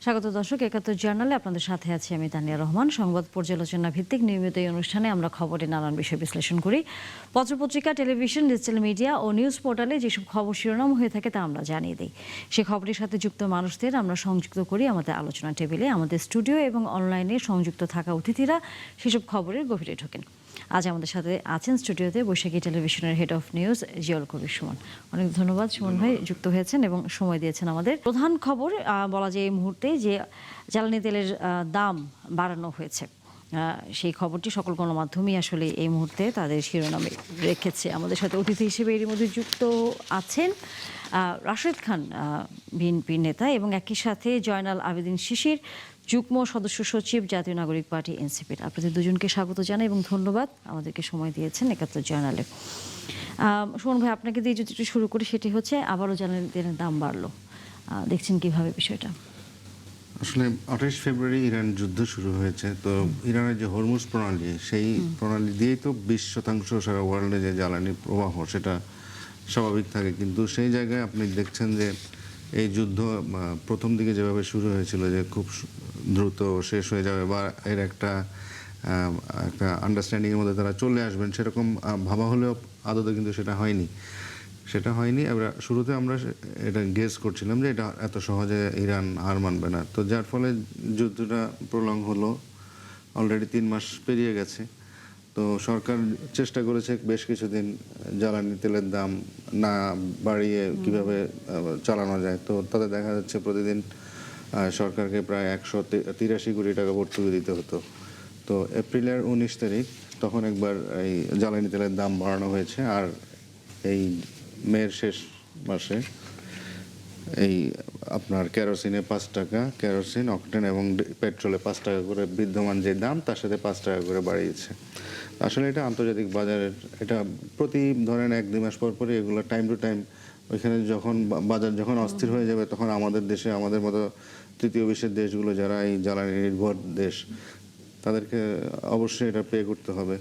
স্বাগত দর্শক, ৭১ জার্নালে আপনাদের সাথে আছি আমি তানিয়া রহমান। সংবাদ পর্যালোচনা ভিত্তিক নিয়মিত এই অনুষ্ঠানে আমরা খবরের নানান বিষয় বিশ্লেষণ করি। পত্রপত্রিকা, টেলিভিশন, ডিজিটাল মিডিয়া ও নিউজ পোর্টালে যেসব খবর শিরোনাম হয়ে থাকে তা আমরা জানিয়ে দিই। সেই খবরের সাথে যুক্ত মানুষদের আমরা সংযুক্ত করি আমাদের আলোচনা টেবিলে। আমাদের স্টুডিও এবং অনলাইনে সংযুক্ত থাকা অতিথিরা সেসব খবরের গভীরে ঢোকেন। আজ আমাদের সাথে আছেন স্টুডিওতে বৈশাখী টেলিভিশনের head of news Ziaul Kabir Suman. অনেক ধন্যবাদ সুমন ভাই, যুক্ত হয়েছেন এবং সময় দিয়েছেন আমাদের। প্রধান খবর বলা যায় এই মুহূর্তে যে জ্বালানি তেলের দাম বাড়ানো হয়েছে। সেই খবরটি সকল গণমাধ্যমই আসলে এই মুহূর্তে তাদের শিরোনামে রেখেছে। আমাদের সাথে অতিথি হিসেবে এর মধ্যে যুক্ত আছেন রাশেদ খান, বিএনপির নেতা, এবং একই সাথে জয়নাল আবেদিন শিশির, যুগ্ম সদস্য সচিব, জাতীয় নাগরিক পার্টি এনসিপির। আপনাদের দুজনকে স্বাগত জানাই এবং ধন্যবাদ আমাদেরকে সময় দিয়েছেন ৭১ জার্নালে। সুমন ভাই, আপনাকে দিয়ে যদি একটু শুরু করি, সেটি হচ্ছে আবারও জ্বালানি তেলের দাম বাড়লো, দেখছেন কিভাবে বিষয়টা? আসলে ২৮ ফেব্রুয়ারি ইরান যুদ্ধ শুরু হয়েছে। তো ইরানের যে হরমুজ প্রণালী, সেই প্রণালী দিয়েই তো ২০% সারা ওয়ার্ল্ডে যে জ্বালানি প্রবাহ সেটা স্বাভাবিক থাকে। কিন্তু সেই জায়গায় আপনি দেখছেন যে এই যুদ্ধ প্রথম দিকে যেভাবে শুরু হয়েছিল যে খুব দ্রুত শেষ হয়ে যাবে বা এর একটা আন্ডারস্ট্যান্ডিংয়ের মধ্যে তারা চলে আসবেন, সেরকম ভাবা হলেও আদতে কিন্তু সেটা হয়নি। শুরুতে আমরা এটা গেস করছিলাম যে এটা এত সহজে ইরান হার মানবে না। তো যার ফলে যুদ্ধটা প্রলং হলো। অলরেডি ৩ মাস পেরিয়ে গেছে। তো সরকার চেষ্টা করেছে বেশ কিছুদিন জ্বালানি তেলের দাম না বাড়িয়ে কিভাবে চালানো যায়। তো তাতে দেখা যাচ্ছে প্রতিদিন সরকারকে প্রায় ১৮৩ কোটি টাকা ভর্তুকি দিতে হতো। তো এপ্রিলের ১৯ তারিখ তখন একবার এই জ্বালানি তেলের দাম বাড়ানো হয়েছে। আর এই মের শেষ মাসে এই আপনার কেরোসিনে ৫ টাকা, কেরোসিন, অকটেন এবং পেট্রোলে ৫ টাকা করে বিদ্যমান যে দাম তার সাথে ৫ টাকা করে বাড়িয়েছে। আসলে এটা আন্তর্জাতিক বাজারের, এটা প্রতি ধরেন ১-২ মাস পর পরই এগুলো টাইম টু টাইম ওইখানে যখন বাজার যখন অস্থির হয়ে যাবে তখন আমাদের দেশে, আমাদের মতো তৃতীয় বিশ্বের দেশগুলো যারা এই জ্বালানি নির্ভর দেশ, তাদেরকে অবশ্যই এটা পে করতে হবে।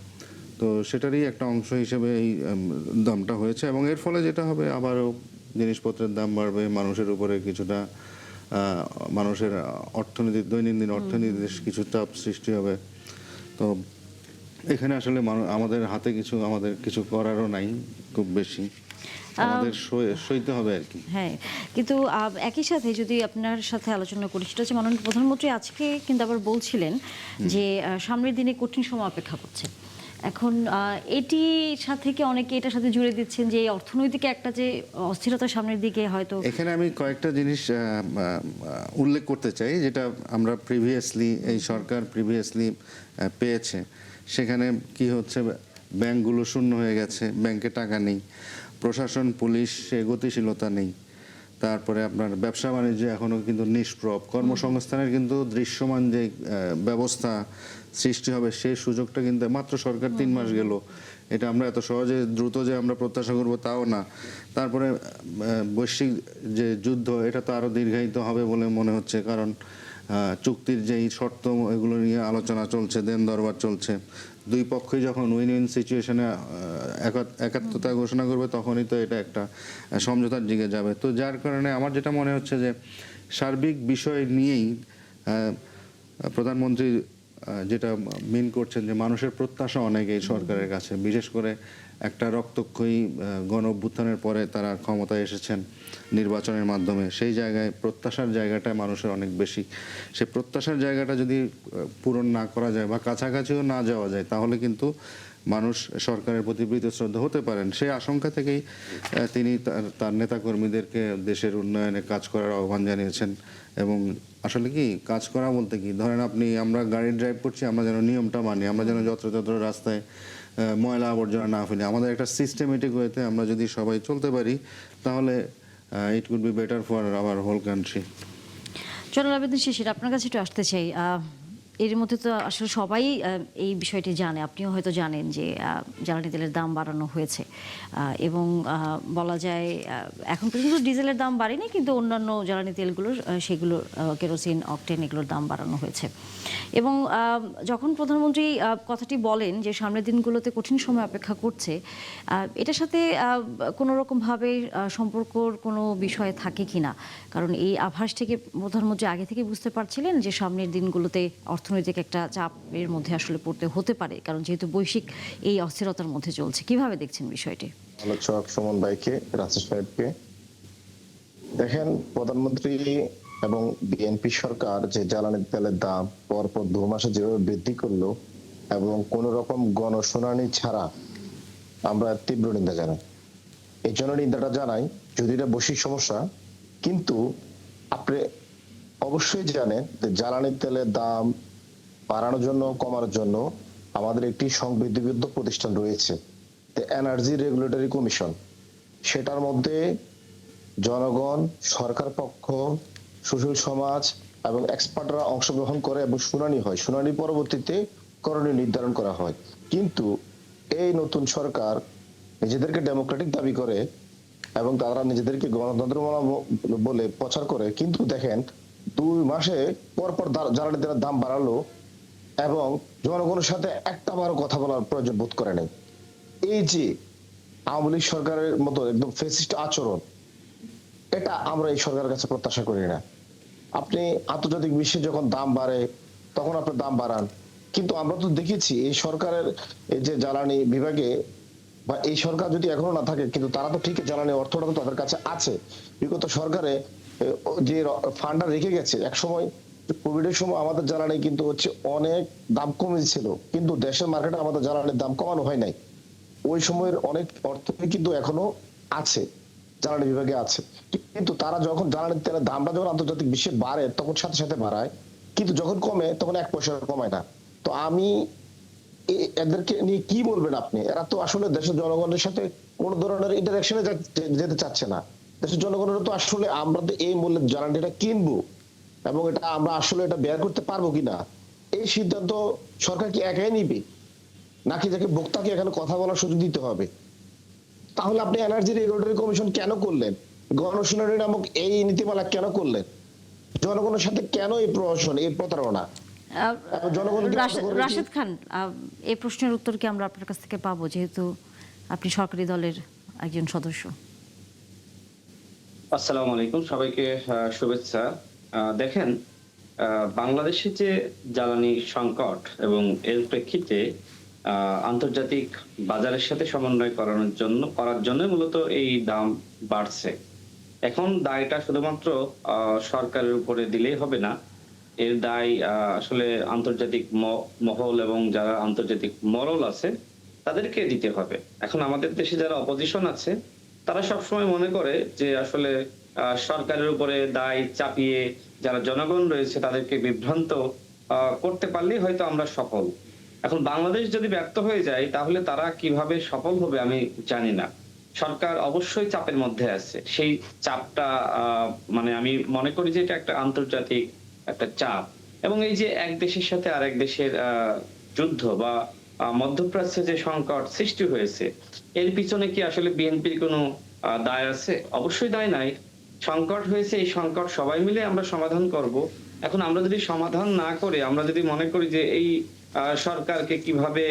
তো সেটারই একটা অংশ হিসেবে এই দামটা হয়েছে এবং এর ফলে যেটা হবে আবারও জিনিসপত্রের দাম বাড়বে, মানুষের উপরে কিছুটা মানুষের অর্থনীতি, দৈনন্দিন অর্থনীতিতে কিছু চাপ সৃষ্টি হবে। তো এখানে আসলে আমাদের হাতে আমাদের কিছু করারও নাই খুব বেশি, আমাদের সইতে হবে আর কি। হ্যাঁ, কিন্তু একই সাথে যদি আপনার সাথে আলোচনা করি, সেটা হচ্ছে মাননীয় প্রধানমন্ত্রী আজকে কিন্তু আবার বলছিলেন যে সামনের দিনে কঠিন সময় অপেক্ষা করছে। এখন এটির সাথে কি অনেকে এটার সাথে জুড়ে দিচ্ছেন যে অর্থনৈতিক একটা যে অস্থিরতা সামনের দিকে হয়তো। এখানে আমি কয়েকটা জিনিস উল্লেখ করতে চাই যেটা আমরা এই সরকার প্রিভিয়াসলি পেয়েছে। সেখানে কি হচ্ছে, ব্যাংকগুলো শূন্য হয়ে গেছে, ব্যাংকে টাকা নেই, প্রশাসন পুলিশ গতিশীলতা নেই, তারপরে আপনার ব্যবসা বাণিজ্য এখনও কিন্তু নিষ্প্রভ, কর্মসংস্থানের কিন্তু দৃশ্যমান যে ব্যবস্থা সৃষ্টি হবে সেই সুযোগটা কিন্তু মাত্র সরকার ৩ মাস গেল। এটা আমরা এত সহজে দ্রুত যে আমরা প্রত্যাশা করবো তাও না। তারপরে বৈশ্বিক যে যুদ্ধ, এটা তো আরও দীর্ঘায়িত হবে বলে মনে হচ্ছে, কারণ চুক্তির যেই শর্ত এগুলো নিয়ে আলোচনা চলছে, দেন দরবার চলছে। দুই পক্ষই যখন উইন উইন সিচুয়েশনে একাত্মতা ঘোষণা করবে তখনই তো এটা একটা সমঝোতার দিকে যাবে। তো যার কারণে আমার যেটা মনে হচ্ছে যে সার্বিক বিষয় নিয়েই প্রধানমন্ত্রী যেটা মিন করছেন যে মানুষের প্রত্যাশা অনেক এই সরকারের কাছে, বিশেষ করে একটা রক্তক্ষয়ী গণ অভ্যুত্থানের পরে তারা ক্ষমতায় এসেছেন নির্বাচনের মাধ্যমে। সেই জায়গায় প্রত্যাশার জায়গাটা মানুষের অনেক বেশি। সেই প্রত্যাশার জায়গাটা যদি পূরণ না করা যায় বা কাছাকাছিও না যাওয়া যায়, তাহলে কিন্তু মানুষ সরকারের প্রতি শ্রদ্ধা হতে পারেন। সেই আশঙ্কা থেকেই তিনি তার নেতাকর্মীদেরকে দেশের উন্নয়নে কাজ করার আহ্বান জানিয়েছেন। এবং আসলে কি কাজ করা বলতে কি, ধরেন আমরা গাড়ি ড্রাইভ করছি, আমরা যেন নিয়মটা মানি, আমরা যেন যত্রতত্র রাস্তায় ময়লা আবর্জনা না ফেলি, আমাদের একটা সিস্টেমেটিক ওয়েতে আমরা যদি সবাই চলতে পারি, তাহলে it could be better for our whole country. Zainal Abedin Shishir, আপনার কাছে একটু আসতে চাই। এর মধ্যে তো আসলে সবাই এই বিষয়টি জানে, আপনিও হয়তো জানেন যে জ্বালানি তেলের দাম বাড়ানো হয়েছে এবং বলা যায় এখন পর্যন্ত ডিজেলের দাম বাড়েনি, কিন্তু অন্যান্য জ্বালানি তেলগুলোর সেগুলোর কেরোসিন, অকটেন এগুলোর দাম বাড়ানো হয়েছে। এবং যখন প্রধানমন্ত্রী কথাটি বলেন যে সামনের দিনগুলোতে কঠিন সময় অপেক্ষা করছে, এটার সাথে কোনো রকমভাবে সম্পর্কর কোনো বিষয় থাকে কিনা? কারণ এই আভাস থেকে প্রধানমন্ত্রী আগে থেকে বুঝতে পারছিলেন যে সামনের দিনগুলোতে অর্থনৈতিক একটা চাপের মধ্যে আসলে পড়তে হতে পারে, কারণ যেহেতু বৈশ্বিক এই অস্থিরতার মধ্যে চলছে। কিভাবে দেখছেন বিষয়টি? আলোচক সুমন ভাইকে, রাসেল সাহেবকে। দেখেন, প্রধানমন্ত্রী এবং বিএনপি সরকার যে জ্বালানি তেলের দাম পরপর 2 মাসে যেভাবে বৃদ্ধি করলো এবং কোন রকম গণশুনানি ছাড়া, আমরা তীব্র নিন্দা জানাই। এই জন্য নিন্দাটা জানাই, যদি এটা বৈশ্বিক সমস্যা, কিন্তু আপনি অবশ্যই জানেন যে জ্বালানি তেলের দাম বাড়ানোর জন্য, কমানোর জন্য আমাদের একটি সংবিধিবদ্ধ প্রতিষ্ঠান রয়েছে, এনার্জি রেগুলেটরি কমিশন। সেটার মধ্যে জনগণ, সরকার পক্ষ, সুশীল সমাজ এবং এক্সপার্টরা অংশগ্রহণ করে এবং শুনানি হয়। শুনানি পরবর্তীতে করণীয় নির্ধারণ করা হয়। কিন্তু এই নতুন সরকার নিজেদেরকে ডেমোক্রেটিক দাবি করে এবং তারা নিজেদেরকে গণতন্ত্র বলে প্রচার করে, কিন্তু দেখেন 2 মাসে পরপর জ্বালানি তেলের দাম বাড়ালো এবং জনগণের সাথে একটা বারও কথা বলার প্রয়োজন বোধ করে নাই। এই যে আওয়ামী লীগ সরকারের মতো একদম ফেসিস্ট আচরণ, এটা আমরা এই সরকারের কাছে প্রত্যাশা করি না। আপনি আন্তর্জাতিক বিশ্বে যখন দাম বাড়ে তখন আপনি দাম বাড়ান, কিন্তু আমরা তো দেখেছি এই সরকারের এই যে জ্বালানি বিভাগে, বা এই সরকার যদি এখনো না থাকে, কিন্তু তারা তো ঠিক জ্বালানি অর্থটা তো তাদের কাছে আছে। বিগত সরকারে যে ফান্ডটা রেখে গেছে, এক সময় কোভিডের সময় আমাদের জ্বালানি কিন্তু হচ্ছে অনেক দাম কমেছিল, কিন্তু দেশের মার্কেটে আমাদের জ্বালানির দাম কমানো হয় নাই। ওই সময়ের অনেক অর্থ কিন্তু এখনো আছে, জ্বালানি বিভাগে আছে। কিন্তু তারা যখন জ্বালানির তেলের দামটা যখন আন্তর্জাতিক বিশ্বে বাড়ে তখন সাথে সাথে বাড়ায়, কিন্তু যখন কমে তখন 1 পয়সা কমায় না। তো আমি এদেরকে নিয়ে কি বলবেন আপনি? এরা তো আসলে দেশের জনগণের সাথে কোন ধরনের ইন্টারাকশনে যেতে চাচ্ছে না। দেশের জনগণের তো আসলে আমরা তো এই মূল্যে জ্বালানিটা কিনবো এবং এটা আমরা আসলে এটা ব্যয় করতে পারবো কিনা, এই সিদ্ধান্ত সরকার কি একাই নিবে, নাকি যাকে ভোক্তাকে এখানে কথা বলার সুযোগ দিতে হবে? তাহলে আপনি এনার্জি রেগুলেটরি কমিশন কেন করলেন? গণশুনানি নামক এই নীতিমালা কেন করলেন? জনগণের সাথে কেন এই প্রহসন, এই প্রতারণা? রাশেদ খান, এই প্রশ্নের উত্তর কি আমরা আপনার কাছ থেকে পাবো, যেহেতু আপনি সরকারি দলের একজন সদস্য? আসসালামু আলাইকুম, সবাইকে শুভেচ্ছা। দেখেন, বাংলাদেশে যে জ্বালানি সংকট এবং এর প্রেক্ষিতে আন্তর্জাতিক বাজারের সাথে সমন্বয় করার জন্য মূলত এই দাম বাড়ছে। এখন দায়টা শুধুমাত্র সরকারের উপরে দিলেই হবে না, এর দায় আসলে আন্তর্জাতিক মহল এবং যারা আন্তর্জাতিক মরল আছে তাদেরকে দিতে হবে। এখন আমাদের দেশে যারা অপোজিশন আছে তারা সবসময় মনে করে যে আসলে সরকারের উপরে দায় চাপিয়ে যারা জনগণ রয়েছে তাদেরকে বিভ্রান্ত করতে পারলেই হয়তো আমরা সফল। এখন বাংলাদেশ যদি ব্যর্থ হয়ে যায় তাহলে তারা কিভাবে সফল হবে আমি জানি না। সরকার অবশ্যই চাপের মধ্যে আছে, সেই চাপটা মানে আমি মনে করি যে এটা একটা আন্তর্জাতিক একটা চাপ, এবং এই যে এক দেশের সাথে আরেক দেশের যুদ্ধ বা মধ্যপ্রাচ্যে যে সংকট সৃষ্টি হয়েছে, এর পিছনে কি আসলে বিএনপির কোনো দায় আছে? অবশ্যই দায় নাই। সংকট হয়েছে, এই সংকট সবাই মিলে আমরা সমাধান করব। এখন আমরা যদি সমাধান না করে আমরা যদি মনে করি যে এই সরকারকে কিভাবে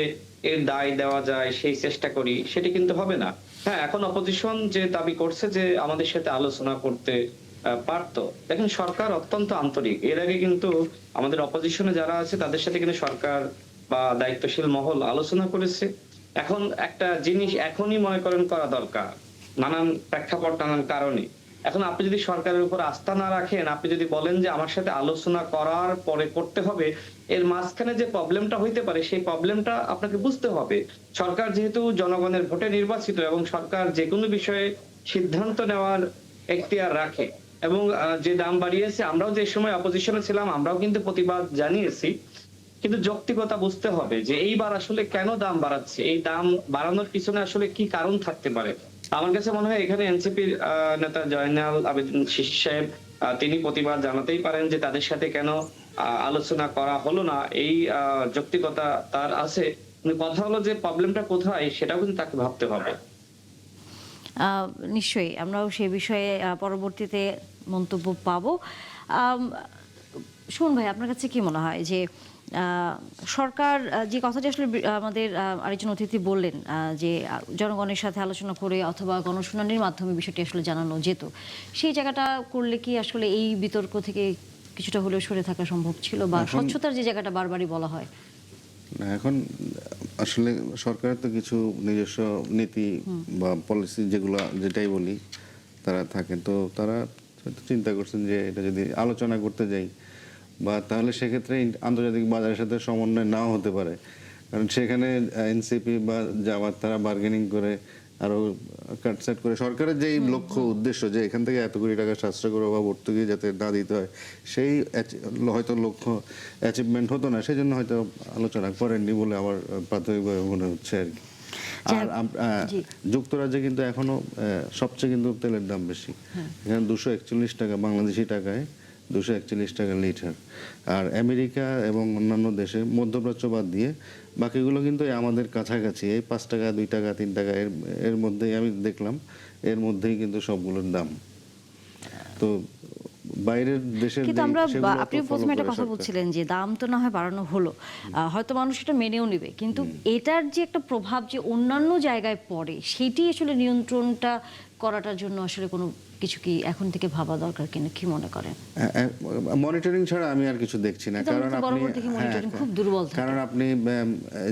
এর দায় দেওয়া যায় সেই চেষ্টা করি, সেটি কিন্তু হবে না। হ্যাঁ, এখন অপোজিশন যে দাবি করছে যে আমাদের সাথে আলোচনা করতে পারতো। দেখেন, সরকার অত্যন্ত আন্তরিক। এর আগে কিন্তু আমাদের অপোজিশনে যারা আছে তাদের সাথে কিন্তু সরকার বা দায়িত্বশীল মহল আলোচনা করেছে। এখন একটা জিনিস এখনই মনে করেন করা দরকার, নানান প্রেক্ষাপট, নানান কারণে। এখন আপনি যদি সরকারের উপর আস্থা না রাখেন, আপনি যদি বলেন যে আমার সাথে আলোচনা করার পরে করতে হবে, এর মাঝখানে যে প্রবলেমটা হইতে পারে সেই প্রবলেমটা আপনাকে বুঝতে হবে। সরকার যেহেতু জনগণের ভোটে নির্বাচিত এবং সরকার যে কোনো বিষয়ে সিদ্ধান্ত নেওয়ার এখতিয়ার রাখে, এবং যে দাম বাড়িয়েছে, আমরাও যে সময় অপোজিশনে ছিলাম আমরাও কিন্তু প্রতিবাদ জানিয়েছি, কিন্তু যৌক্তিকতা বুঝতে হবে যে এইবার আসলে কেন দাম বাড়াচ্ছে, এই দাম বাড়ানোর পিছনে আসলে কি কারণ থাকতে পারে। আমার কাছে মনে হয় এখানে এনসিপির নেতা জয়নাল আবেদিন শিশির সাহেব তিনি প্রতিবাদ জানাতেই পারেন যে তাদের সাথে কেন আলোচনা করা হলো না, এই যৌক্তিকতা তার আছে। কিন্তু কথা হলো যে প্রবলেমটা কোথায় সেটাও কিন্তু তাকে ভাবতে হবে। আহ, নিশ্চয়ই আমরাও সে বিষয়ে পরবর্তীতে মন্তব্য পাবো। আম, শুন ভাই, আপনার কাছে কি মনে হয় যে সরকার যে কথাটি আসলে আমাদের আরেকজন অতিথি বললেন, যে জনগণের সাথে আলোচনা করে অথবা গণশুনানির মাধ্যমে বিষয়টি আসলে জানানো যেত, সেই জায়গাটা করলে কি আসলে এই বিতর্ক থেকে কিছুটা হলেও সরে থাকা সম্ভব ছিল, বা স্বচ্ছতার যে জায়গাটা বারবারই বলা হয়? না, এখন আসলে সরকারের তো কিছু নিজস্ব নীতি বা পলিসি, যেগুলো যেটাই বলি তারা থাকেন, তো তারা হয়তো চিন্তা করছেন যে এটা যদি আলোচনা করতে যাই বা তাহলে সেক্ষেত্রে আন্তর্জাতিক বাজারের সাথে সমন্বয় নাও হতে পারে, কারণ সেখানে এনসিপি বা জামাত তারা বার্গেনিং করে আরো কাটছাট করে সরকারের যেই লক্ষ্য উদ্দেশ্য যে এখান থেকে এত কোটি টাকা সাশ্রয় করে বা ভর্তুকি যাতে না দিতে হয়, সেই হয়তো লক্ষ্য অ্যাচিভমেন্ট হতো না, সেই জন্য হয়তো আলোচনা করেননি বলে আমার প্রাথমিকভাবে মনে হচ্ছে আর কি। আর যুক্তরাজ্যে কিন্তু এখনো সবচেয়ে কিন্তু তেলের দাম বেশি, এখানে 241 টাকা বাংলাদেশি টাকায়, 241 টাকা লিটার। আর আমেরিকা এবং অন্যান্য দেশে মধ্যপ্রাচ্য বাদ দিয়ে বাকিগুলো কিন্তু আমাদের কাছাকাছি, এই 5 টাকা 2 টাকা 3 টাকা এর মধ্যেই আমি দেখলাম, এর মধ্যেই কিন্তু সবগুলোর দাম। তো বাইরের দেশের কিন্তু আমরা, আপনি প্রথমে একটা কথা বলছিলেন যে দাম তো না হয় বাড়ানো হলো, হয়তো মানুষ এটা মেনেও নেবে, কিন্তু এটার যে একটা প্রভাব যে অন্যান্য জায়গায় পড়ে, সেটি আসলে নিয়ন্ত্রণটা করাটার জন্য আসলে কোনো কিছু কি এখন থেকে ভাবা দরকার কিনা, কি মনে করেন? মনিটরিং ছাড়া আমি আর কিছু দেখছি না, কারণ কারণ আপনি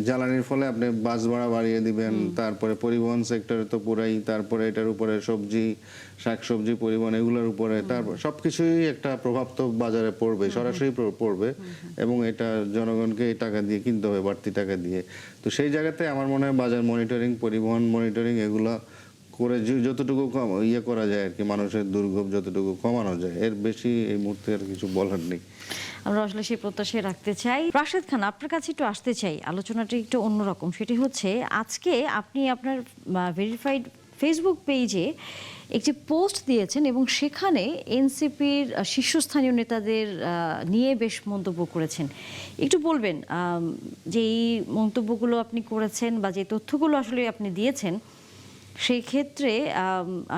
জ্বালানির ফলে আপনি বাস ভাড়া বাড়িয়ে দিবেন, তারপরে পরিবহন সেক্টরে তো পুরাই, তারপরে এটার উপরে সবজি শাকসবজি পরিবহন এগুলোর উপরে, তারপর সবকিছুই একটা প্রভাব তো বাজারে পড়বে, সরাসরি পড়বে, এবং এটা জনগণকে এই টাকা দিয়ে কিনতে হবে, বাড়তি টাকা দিয়ে। তো সেই জায়গাতে আমার মনে হয় বাজার মনিটরিং, পরিবহন মনিটরিং এগুলো করে যতটুকু করা যায় আর কি, মানুষের দুর্ভোগ যতটুকু কমানো যায়, এর বেশি এই মুহূর্তে আর কিছু বলার নেই। আমরা আসলে সেই প্রত্যাশায় রাখতে চাই। রাশেদ খান, আপনার কাছে একটু আসতে চাই, আলোচনাটা একটু অন্যরকম। সেটি হচ্ছে, আজকে আপনি আপনার ভেরিফাইড ফেসবুক পেজে একটি পোস্ট দিয়েছেন এবং সেখানে এনসিপির শীর্ষস্থানীয় নেতাদের নিয়ে বেশ মন্তব্য করেছেন। একটু বলবেন যে এই মন্তব্যগুলো আপনি করেছেন বা যে তথ্যগুলো আসলে আপনি দিয়েছেন, সেই ক্ষেত্রে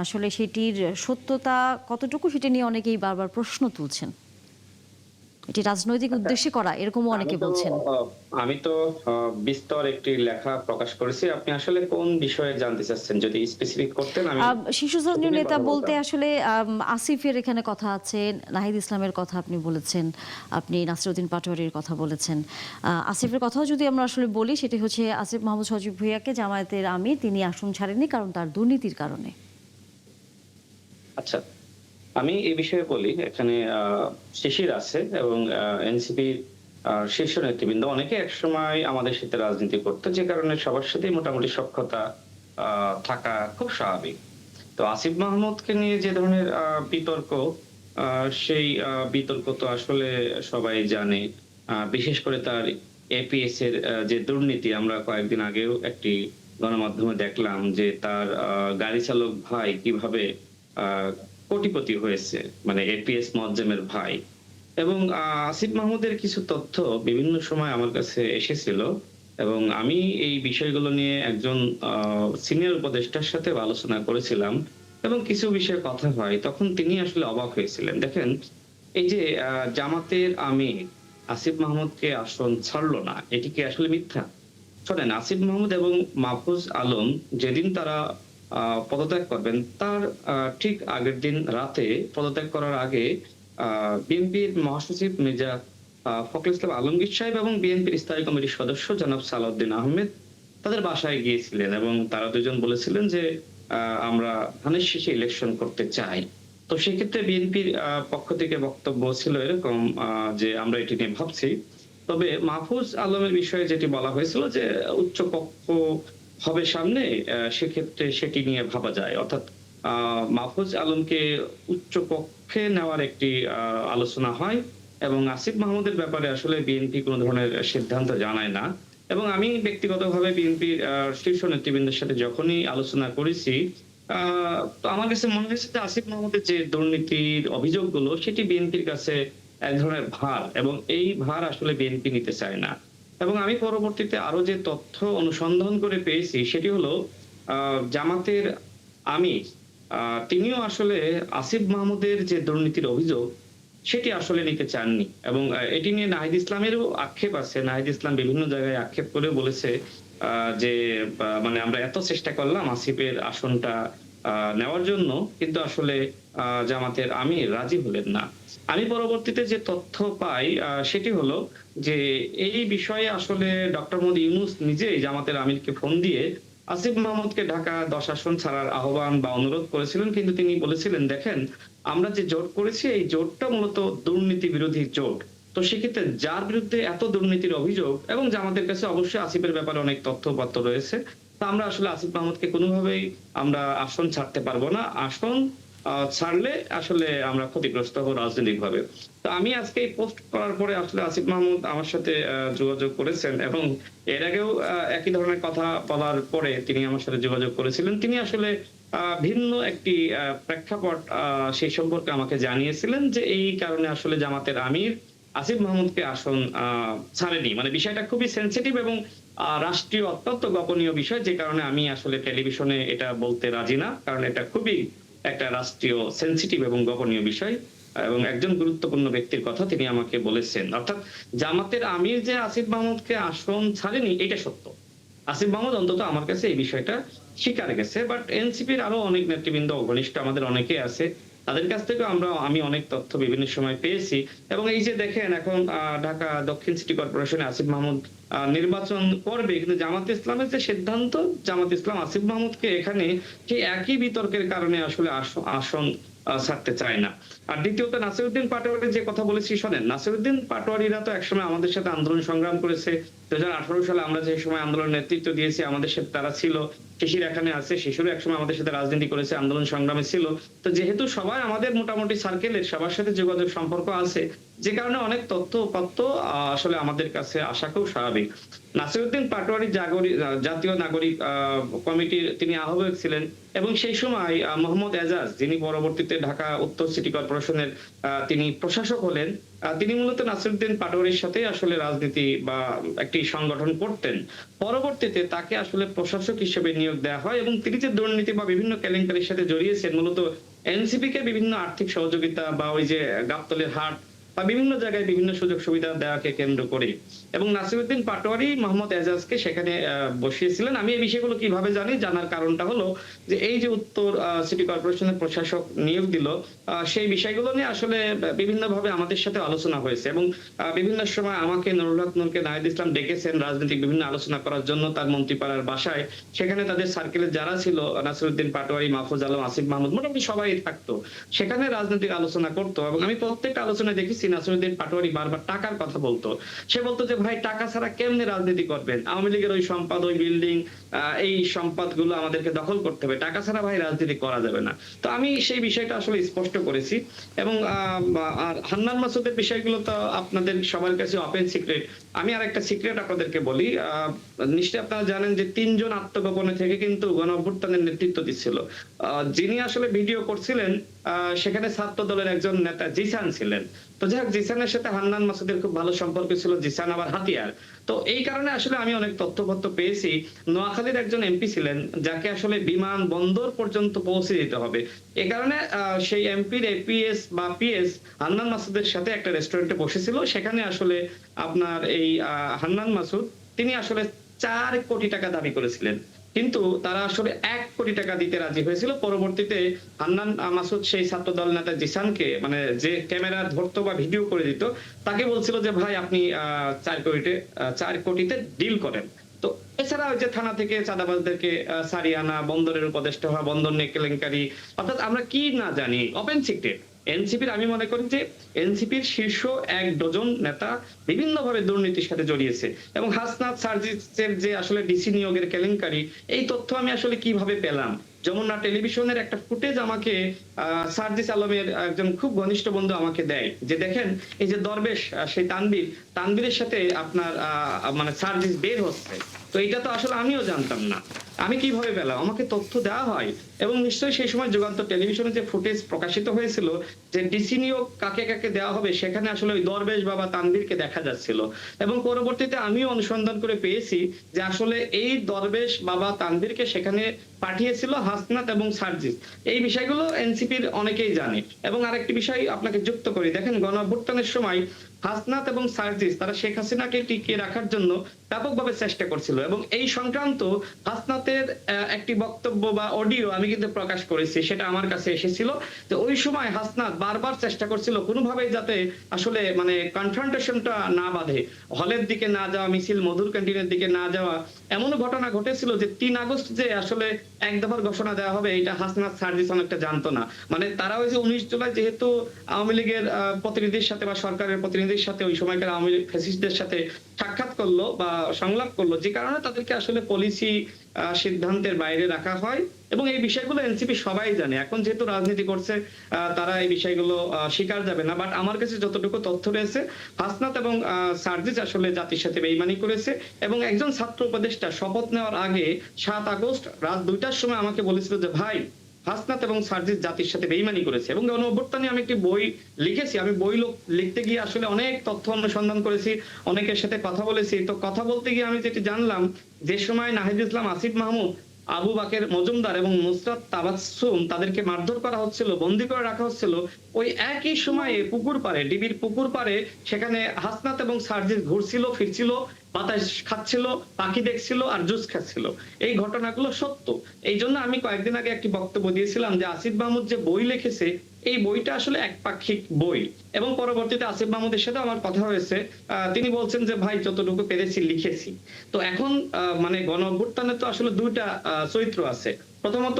আসলে সেটির সত্যতা কতটুকু, সেটা নিয়ে অনেকেই বারবার প্রশ্ন তুলছেন। এটি রাজনৈতিক উদ্দেশ্যে করা, এরকমও অনেকে বলছেন। আমি তো বিস্তর একটি লেখা প্রকাশ করেছি। আপনি আসলে কোন বিষয়ে জানতে চাচ্ছেন, যদি স্পেসিফিক করতেন। আমি শীর্ষস্থানীয় নেতা বলতে আসলে আসিফের এখানে কথা আছে, নাহিদ ইসলামের কথা আপনি বলেছেন, আপনি নাসিরউদ্দিন পাটোয়ারির কথা বলেছেন। আসিফের কথাও যদি আমরা আসলে বলি, সেটি হচ্ছে আসিফ মাহমুদ সজীব ভুঁইয়াকে জামায়াতের আমির তিনি আসন ছাড়েননি কারণ তার দুর্নীতির কারণে। আচ্ছা, আমি এই বিষয়ে বলি। এখানে শিশির আছে এবং এনসিপির শীর্ষ নেতৃবৃন্দ অনেকে একসময় আমাদের সাথে রাজনীতি করতো, যে কারণে সবার সাথে মোটামুটি সখ্যতা থাকা খুব স্বাভাবিক। তো আসিফ মাহমুদকে নিয়ে যে ধরনের বিতর্ক, সেই বিতর্ক তো আসলে সবাই জানে। বিশেষ করে তার এপিএস এর যে দুর্নীতি, আমরা কয়েকদিন আগেও একটি গণমাধ্যমে দেখলাম যে তার গাড়ি চালক ভাই কিভাবে কোটিপতি হয়েছে, মানে এপিএস মজ্জেমের ভাই। এবং আসিফ মাহমুদের কিছু তথ্য বিভিন্ন সময় আমার কাছে এসেছিল, এবং আমি এই বিষয়গুলো নিয়ে একজন সিনিয়র উপদেষ্টার সাথে আলোচনা করেছিলাম, এবং কিছু বিষয়ে কথা হয়, তখন তিনি আসলে অবাক হয়েছিলেন। দেখেন, এই যে জামাতের আমির আসিফ মাহমুদকে আসন ছাড়লো না, এটি কি আসলে মিথ্যা? শোনেন, আসিফ মাহমুদ এবং মাহফুজ আলম যেদিন তারা পদত্যাগ করবেন, তার ঠিক আগের দিন রাতে, পদত্যাগ করার আগে, বিএনপির মহাসচিব মির্জা ফখরুল ইসলাম আলমগীর সাহেব এবং বিএনপির স্থায়ী কমিটির সদস্য জনাব সালাউদ্দিন আহমেদ তাদের বাসায় গিয়েছিলেন, এবং তারা দুজন বলেছিলেন যে আমরা ধানের শীষে ইলেকশন করতে চাই। তো সেক্ষেত্রে বিএনপির পক্ষ থেকে বক্তব্য ছিল এরকম যে আমরা এটি নিয়ে ভাবছি। তবে মাহফুজ আলমের বিষয়ে যেটি বলা হয়েছিল যে উচ্চ পক্ষ হবে সামনে, সেক্ষেত্রে সেটি নিয়ে ভাবা যায়। অর্থাৎ মাহফুজ আলমকে উচ্চ পক্ষে নেওয়ার একটি আলোচনা হয়, এবং আসিফ মাহমুদের ব্যাপারে আসলে বিএনপি কোনো ধরনের সিদ্ধান্ত জানায় না। এবং আমি ব্যক্তিগতভাবে বিএনপির শীর্ষ নেতৃবৃন্দের সাথে যখনই আলোচনা করেছি, তো আমার কাছে মনে হয়েছে যে আসিফ মাহমুদের যে দুর্নীতির অভিযোগগুলো সেটি বিএনপির কাছে এক ধরনের ভার, এবং এই ভার আসলে বিএনপি নিতে চায় না। এবং আমি পরবর্তীতে আরো যে তথ্য অনুসন্ধান করে পেয়েছি সেটি হলো জামাতের আমির তিনিও আসলে আসিফ মাহমুদের যে দুর্নীতির অভিযোগ সেটি আসলে নিতে চাননি, এবং এটি নিয়ে নাহিদ ইসলামেরও আক্ষেপ আছে। নাহিদ ইসলাম বিভিন্ন জায়গায় আক্ষেপ করে বলেছে যে মানে আমরা এত চেষ্টা করলাম আসিফের আসনটা নেওয়ার জন্য, কিন্তু আসলে জামাতের আমির রাজি হলেন না। আমি পরবর্তীতে যে তথ্য পাই সেটি হলো যে এই বিষয়ে আসলে ডক্টর মোহাম্মদ ইউনূস নিজেই জামাতের আমিরকে ফোন দিয়ে আসিফ মাহমুদকে ঢাকা 10 আসন ছাড়ার আহ্বান বা অনুরোধ করেছিলেন, কিন্তু তিনি বলেছিলেন দেখেন আমরা যে জোট করেছি এই জোটটা মূলত দুর্নীতি বিরোধী জোট। তো সেক্ষেত্রে যার বিরুদ্ধে এত দুর্নীতির অভিযোগ, এবং জামাতের কাছে অবশ্যই আসিফের ব্যাপারে অনেক তথ্যপত্র রয়েছে, তা আমরা আসলে আসিফ মাহমুদকে কোনোভাবেই আমরা আসন ছাড়তে পারবো না। আসন ছাড়লে আসলে আমরা ক্ষতিগ্রস্ত হবো রাজনৈতিক ভাবে। তো আমি আজকে এই পোস্ট করার পরে আসলে আসিফ মাহমুদ আমার সাথে যোগাযোগ করেছেন, এবং এর আগেও একই ধরনের কথা বলার পরে তিনি আমার সাথে যোগাযোগ করেছিলেন। তিনি আসলে ভিন্ন একটি প্রেক্ষাপট সেই সম্পর্কে আমাকে জানিয়েছিলেন যে এই কারণে আসলে জামাতের আমির আসিফ মাহমুদকে আসন ছাড়েনি। মানে বিষয়টা খুবই সেনসিটিভ এবং রাষ্ট্রীয় অত্যন্ত গোপনীয় বিষয়, যে কারণে আমি আসলে টেলিভিশনে এটা বলতে রাজি না, কারণ এটা খুবই একটা রাষ্ট্রীয় সেনসিটিভ এবং গোপনীয় বিষয়, এবং একজন গুরুত্বপূর্ণ ব্যক্তির কথা তিনি আমাকে বলেছেন। অর্থাৎ জামাতের আমির যে আসিফ মাহমুদকে আসন ছাড়েনি এটা সত্য। আসিফ মাহমুদ অন্তত আমার কাছে এই বিষয়টা স্বীকার গেছে, বাট এনসিপির আরো অনেক নেতৃবৃন্দ ঘনিষ্ঠ আমাদের অনেকে আছে, তাদের কাছ থেকে আমি অনেক তথ্য বিভিন্ন সময় পেয়েছি। এবং এই যে দেখেন এখন ঢাকা দক্ষিণ সিটি কর্পোরেশনে আসিফ মাহমুদ নির্বাচন করবে, কিন্তু জামাত ইসলামের যে সিদ্ধান্ত, জামাত ইসলাম আসিফ মাহমুদকে এখানে সেই একই বিতর্কের কারণে আসলে আসন ছাড়তে চায় না। আর দ্বিতীয়ত নাসিরউদ্দিন পাটোয়ারির যে কথা বলেছি শোনেন, নাসিরউদ্দিন পাটোয়ারিরা তো একসময় আমাদের সাথে আন্দোলন সংগ্রাম করেছে। 2018 সালে আমরা যে সময় আন্দোলন নেতৃত্ব দিয়েছি আমাদের সাথে তারা ছিল। শিশির এখানে আছে, শিশিরও একসময় আমাদের সাথে রাজনীতি করেছে, আন্দোলন সংগ্রামে ছিল। তো যেহেতু সবাই আমাদের মোটামুটি সার্কেলের, সবার সাথে যোগাযোগ সম্পর্ক আছে, যে কারণে অনেক তথ্য উপাত্ত আসলে আমাদের কাছে আসা খুব স্বাভাবিক। নাসিরউদ্দিন পাটোয়ারি জাতীয় নাগরিক কমিটির তিনি আহ্বায়ক ছিলেন, এবং সেই সময় মোহাম্মদ এজাজ যিনি পরবর্তীতে ঢাকা উত্তর সিটি কর্পোরেশনের তিনি প্রশাসক হলেন, তিনি মূলত নাসিরউদ্দিন পাটোয়ারির সাথে আসলে রাজনীতি বা একটি সংগঠন করতেন। পরবর্তীতে তাকে আসলে প্রশাসক হিসেবে নিয়োগ দেওয়া হয়, এবং তিনি যে দুর্নীতি বা বিভিন্ন কেলেঙ্কারির সাথে জড়িয়েছেন, মূলত এনসিপি কে বিভিন্ন আর্থিক সহযোগিতা বা ওই যে গাবতলীর হাট বা বিভিন্ন জায়গায় বিভিন্ন সুযোগ সুবিধা দেওয়াকে কেন্দ্র করে, এবং নাসিরউদ্দিন পাটোয়ারি মোহাম্মদ এজাজকে সেখানে বসিয়েছিলেন। আমি এই বিষয়গুলো কিভাবে জানি, জানার কারণটা হলো যে এই যে উত্তর সিটি কর্পোরেশনের প্রশাসক নিয়োগ দিল, সেই বিষয়গুলো নিয়ে আসলে বিভিন্নভাবে আমাদের সাথে আলোচনা হয়েছে, এবং বিভিন্ন সময় আমাকে নুরুল হক নূরকে নাহিদ ইসলাম ডেকেছেন রাজনৈতিক বিভিন্ন আলোচনা করার জন্য তার মন্ত্রীপাড়ার বাসায়। সেখানে তাদের সার্কেলে যারা ছিল, নাসিরউদ্দিন পাটোয়ারি, মাহফুজ আলম, আসিফ মাহমুদ, মোটামুটি সবাই থাকতো, সেখানে রাজনৈতিক আলোচনা করতো। এবং আমি প্রত্যেকটা আলোচনায় দেখেছি নাসিরউদ্দিন পাটোয়ারি বারবার টাকার কথা বলতো। সে বলতো যে ভাই টাকা ছাড়া কেমনে রাজনীতি করবেন, আওয়ামী লীগের ওই সম্পদ, ওই বিল্ডিং, এই সম্পদগুলো আমাদেরকে দখল করতে হবে, টাকা ছাড়া ভাই রাজনীতি করা যাবে না। তো আমি সেই বিষয়টা আসলে স্পষ্ট করেছি। এবং আর হান্নান মাসুদের বিষয়গুলো তো আপনাদের সবার কাছে ওপেন সিক্রেট। আমি আর একটা সিক্রেট আপনাদেরকে বলি, নিশ্চয়ই আপনারা জানেন যে 3 জন আত্মগোপনে থেকে কিন্তু গণ অভ্যুত্থানের নেতৃত্ব দিচ্ছিল। যিনি আসলে ভিডিও করছিলেন সেখানে ছাত্র দলের একজন নেতা জিসান ছিলেন। তো যাই হোক, জিসানের সাথে হান্নান মাসুদের খুব ভালো সম্পর্ক ছিল, জিসান আবার হাতিয়ার। তো এই কারণে আসলে আমি অনেক তথ্যপত্র পেয়েছি। নোয়াখালীর একজন এমপি ছিলেন যাকে আসলে বিমান বন্দর পর্যন্ত পৌঁছে দিতে হবে, এ কারণে সেই এমপির এপিএস বা পিএস হান্নান মাসুদের সাথে একটা রেস্টুরেন্টে বসেছিল। সেখানে আসলে আপনার এই হান্নান মাসুদ তিনি আসলে 4 কোটি টাকা দাবি করেছিলেন, কিন্তু তারা আসলে 1 কোটি টাকা দিতে রাজি হয়েছিল। পরবর্তীতে হান্নান মাসুদ সেই ছাত্র দল নেতা জিসানকে, মানে যে ক্যামেরা ধরতো বা ভিডিও করে দিত, তাকে বলছিল যে ভাই আপনি 4 কোটিতে ডিল করেন। তো এছাড়া ওই যে থানা থেকে চাঁদাবাজদেরকে সারিয়ে আনা, বন্দরের উপদেষ্টা হওয়া, বন্দর নিয়ে কেলেঙ্কারি, অর্থাৎ আমরা কি না জানি, ওপেন সিক্রেট। এনসিপির আমি মনে করি যে এনসিপির শীর্ষ 1 ডজন নেতা বিভিন্নভাবে দুর্নীতির সাথে জড়িয়েছে। এবং হাসনাত সার্জিসের যে আসলে ডিসি নিয়োগের কেলেঙ্কারি, এই তথ্য আমি আসলে কিভাবে পেলাম, যমুনা টেলিভিশনের একটা ফুটেজ আমাকে সার্জিস আলমের একজন খুব ঘনিষ্ঠ বন্ধু আমাকে দেয়, যে দেখেন এই যে দরবেশ সেই তানভীরের সাথে আপনার মানে সার্জিস বের হচ্ছে। তো এটা তো আসলে আমিও জানতাম না। আমি কিভাবে পেলাম? আমাকে তথ্য দেওয়া হয় এবং নিশ্চয়ই সেই সময় যুগান্তর টেলিভিশনে যে ফুটেজ প্রকাশিত হয়েছিল যে ডিসি নিয়োগ কাকে কাকে দেওয়া হবে, সেখানে আসলে ওই দরবেশ বাবা তানভীরকে দেখা যাচ্ছিল এবং পরবর্তীতে আমিও অনুসন্ধান করে পেয়েছি যে আসলে এই দরবেশ বাবা তানভীরকে সেখানে পাঠিয়েছিল হাসনাত এবং সার্জিস। এই বিষয়গুলো এনসিপির অনেকেই জানে। এবং আরেকটি বিষয় আপনাকে যুক্ত করি, দেখেন গণঅভ্যুত্থানের সময় হাসনাত এবং সার্জিস তারা শেখ হাসিনাকে টিকিয়ে রাখার জন্য ব্যাপকভাবে চেষ্টা করছিল এবং এই সংক্রান্ত হাসনাতের একটি বক্তব্য বা অডিও আমি কিন্তু প্রকাশ করেছি, সেটা আমার কাছে এসেছিল। তো ওই সময় হাসনাত বারবার চেষ্টা করছিল কোনোভাবেই যাতে আসলে মানে কনফ্রন্টেশনটা না বাঁধে, হলের দিকে না যাওয়া, মিছিল মধুর ক্যান্টিনের দিকে না যাওয়া। এমনও ঘটনা ঘটেছিল যে 3 আগস্ট যে আসলে এক দফার ঘোষণা দেওয়া হবে, এটা হাসনাত সার্জিস অনেকটা জানতো না। মানে তারা ওই যে 19 জুলাই যেহেতু আওয়ামী লীগের প্রতিনিধির সাথে বা সরকারের প্রতিনিধির সাথে ওই সময়কার আওয়ামী লীগ ফ্যাসিস্টদের সাথে সাক্ষাৎ করলো বা সংলাপ করলো, যে কারণে তাদেরকে আসলে পলিসি সিদ্ধান্তের বাইরে রাখা হয় এবং এই বিষয়গুলো এনসিপি সবাই জানে। এখন যেহেতু রাজনীতি করছে তারা এই বিষয়গুলো স্বীকার যাবে না। বাট আমার কাছে যতটুকু তথ্য রয়েছে, হাসনাত এবং সার্জিস আসলে জাতির সাথে বেইমানি করেছে এবং একজন ছাত্র উপদেষ্টা শপথ নেওয়ার আগে 7 আগস্ট রাত 2টার সময় আমাকে বলেছিল যে ভাই, হাসনাত এবং সার্জিস জাতির সাথে বেইমানি করেছে। এবং গণঅভ্যুত্থানে আমি একটি বই লিখেছি। আমি বই লিখতে গিয়ে আসলে অনেক তথ্য অনুসন্ধান করেছি, অনেকের সাথে কথা বলেছি। তো কথা বলতে গিয়ে আমি যেটি জানলাম, যে সময় নাহিদ ইসলাম, আসিফ মাহমুদ, আবু বাকের মজুমদার এবং নুসরাত তাবাসসুম তাদেরকে মারধর করা হচ্ছিল, বন্দী করে রাখা হচ্ছিল, ওই একই সময়ে পুকুর পাড়ে, ডিবির পুকুর পাড়ে সেখানে হাসনাত এবং সার্জিস ঘুরছিল ফিরছিল, বাতাস খাচ্ছিল, পাখি দেখছিল আর জুস খাচ্ছিল। এই ঘটনাগুলো সত্য। এই জন্য আমি কয়েকদিন আগে একটি বক্তব্য দিয়েছিলাম যে আসিফ মাহমুদ যে বই লিখেছে এই বইটা আসলে একপাক্ষিক বই। এবং পরবর্তীতে আসিফ মাহমুদের সাথে আমার কথা হয়েছে, তিনি বলছেন যে ভাই যতটুকু পেরেছি লিখেছি। তো এখন মানে গণঅভ্যুত্থানে তো আসলে দুইটা চরিত্র আছে। প্রথমত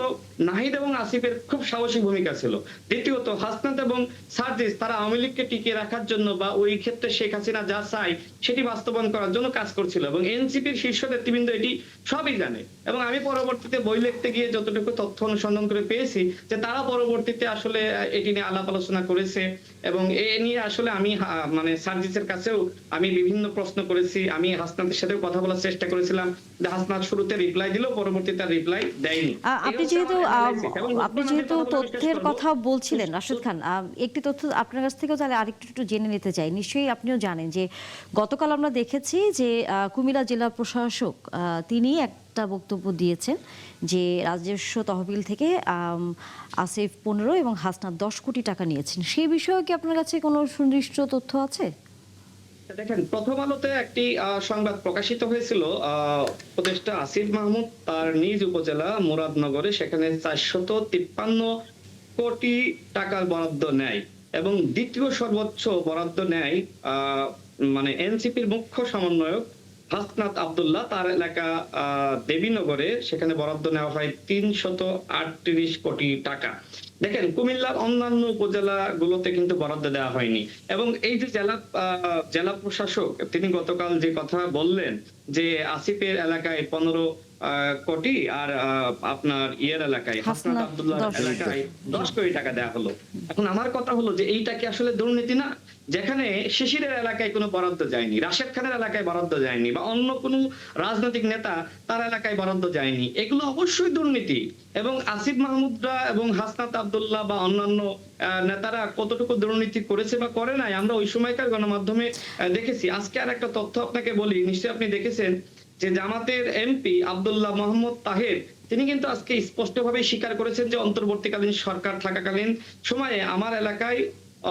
নাহিদ এবং আসিফের খুব সাহসী ভূমিকা ছিল। দ্বিতীয়ত হাসনাত এবং সার্জিস তারা আওয়ামী লীগকে টিকিয়ে রাখার জন্য বা ওই ক্ষেত্রে শেখ হাসিনা যা চায় সেটি বাস্তবায়ন করার জন্য কাজ করছিল এবং এনসিপির শীর্ষ নেতৃবৃন্দ এটি সবই জানে। এবং আমি পরবর্তীতে বই লিখতে গিয়ে যতটুকু তথ্য অনুসন্ধান করে পেয়েছি যে তারা পরবর্তীতে আসলে এটি নিয়ে আলাপ আলোচনা করেছে এবং এ নিয়ে আসলে আমি মানে সার্জিসের কাছেও আমি বিভিন্ন প্রশ্ন করেছি। আমি হাসনাতের সাথেও কথা বলার চেষ্টা করেছিলাম যে হাসনাত শুরুতে রিপ্লাই দিল, পরবর্তীতে রিপ্লাই দেয়নি। আপনি যেহেতু তথ্যের কথা বলছিলেন রাশেদ খান, একটি তথ্য আপনার কাছ থেকেও তাহলে আরেকটু জেনে নিতে চাই। নিশ্চয়ই আপনিও জানেন যে গতকাল আমরা দেখেছি যে কুমিল্লা জেলা প্রশাসক তিনি একটা বক্তব্য দিয়েছেন যে রাজস্ব তহবিল থেকে আসিফ 15 এবং হাসনাত 10 কোটি টাকা নিয়েছেন। সেই বিষয়ে কি আপনার কাছে কোনো সুনির্দিষ্ট তথ্য আছে? দেখেন, প্রথম আলোতে একটি সংবাদ প্রকাশিত হয়েছিল, উপদেষ্টা আসিফ মাহমুদ তার নিজ উপজেলা মুরাদনগরে সেখানে 453 কোটি টাকার বরাদ্দ নেয় এবং দ্বিতীয় সর্বোচ্চ বরাদ্দ নেয় মানে এনসিপির মুখ্য সমন্বয়ক হাসনাত আব্দুল্লাহ, তার এলাকা দেবীনগরে, সেখানে বরাদ্দ নেওয়া হয় 338 কোটি টাকা। দেখেন, কুমিল্লার অন্যান্য উপজেলা গুলোতে কিন্তু বরাদ্দ দেওয়া হয়নি। এবং এই যে জেলা প্রশাসক তিনি গতকাল যে কথা বললেন যে আসিফের এলাকায় 15 কোটি আর আপনার ইয়ের এলাকায় হাসনাত আব্দুল্লাহ এলাকায় 10 কোটি টাকা দেওয়া হলো। এখন আমার কথা হলো যে এইটা কি আসলে দুর্নীতি না? যেখানে শিশিরের এলাকায় কোনো বরাদ্দ যায়নি, রাশেদ খানের এলাকায় বরাদ্দ যায়নি বা অন্য কোনো রাজনৈতিক নেতা তার এলাকায় বরাদ্দ যায়নি, এগুলো অবশ্যই দুর্নীতি। এবং আসিফ মাহমুদরা এবং হাসনাত আব্দুল্লাহ বা অন্যান্য নেতারা কতটুকু দুর্নীতি করেছে বা করে নাই আমরা ওই সময়কার গণমাধ্যমে দেখেছি। আজকে আর একটা তথ্য আপনাকে বলি, নিশ্চয়ই আপনি দেখেছেন যে জামাতের এমপি আব্দুল্লাহ মোহাম্মদ তাহের তিনি কিন্তু আজকে স্পষ্টভাবে স্বীকার করেছেন যে অন্তর্বর্তীকালীন সরকার থাকাকালীন সময়ে আমার এলাকায়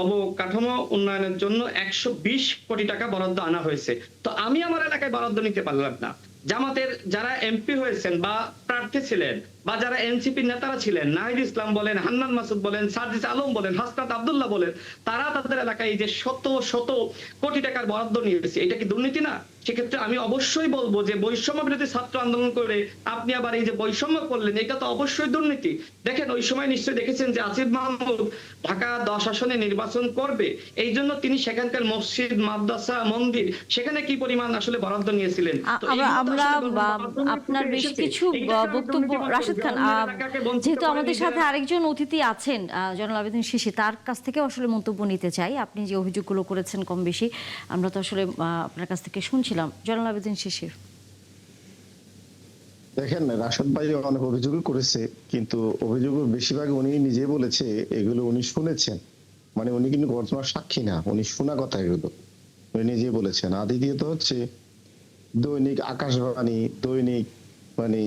অবকাঠামো উন্নয়নের জন্য 120 কোটি টাকা বরাদ্দ আনা হয়েছে। তো আমি আমার এলাকায় বরাদ্দ নিতে পারলাম না। জামাতের যারা এমপি হয়েছেন বা প্রার্থী ছিলেন বা যারা এনসিপি নেতারা ছিলেন, নাহিদ ইসলাম বলেন, হান্নান মাসুদ বলেন, সার্জিস আলম বলেন, হাসনাত আব্দুল্লাহ বলেন, তারা তাদের এলাকায় এই যে শত শত কোটি টাকার বরাদ্দ নিয়েছে, এটা কি দুর্নীতি না? সেক্ষেত্রে আমি অবশ্যই বলবো যে বৈষম্য বিরোধী ছাত্র আন্দোলন করে আপনি আবার এই যে বৈষম্য করলেন, এটা তো অবশ্যই দুর্নীতি। দেখেন, ওই সময় নিশ্চয়ই দেখেছেন যে আসিফ মাহমুদ ঢাকা 10 আসনে নির্বাচন করবে, এই জন্য তিনি সেখানকার মসজিদ, মাদ্রাসা, মন্দির সেখানে কি পরিমাণ আসলে বরাদ্দ নিয়েছিলেন। আমরা আপনার বেশ কিছু বক্তব্য, রাশেদ খান যেহেতু আমাদের সাথে আরেকজন অতিথি আছেন জয়নাল আবেদিন শিশির, তার কাছ থেকে আসলে মন্তব্য নিতে চাই। আপনি যে অভিযোগগুলো করেছেন কম বেশি আমরা তো আসলে আপনার কাছ থেকে শুনছিলাম। জয়নাল আবেদিন শিশির। দেখেন রাশেদ ভাই অনেক অভিযোগ করেছে, কিন্তু অভিযোগ বেশিরভাগ উনি নিজে বলেছে এগুলো উনি শুনেছেন, মানে উনি কিন্তু ঘটনার সাক্ষী না, উনি শোনা কথা এগুলো উনি নিজে বলেছেন। আর দ্বিতীয়ত হচ্ছে দৈনিক আকাশবাণী, দৈনিক মানে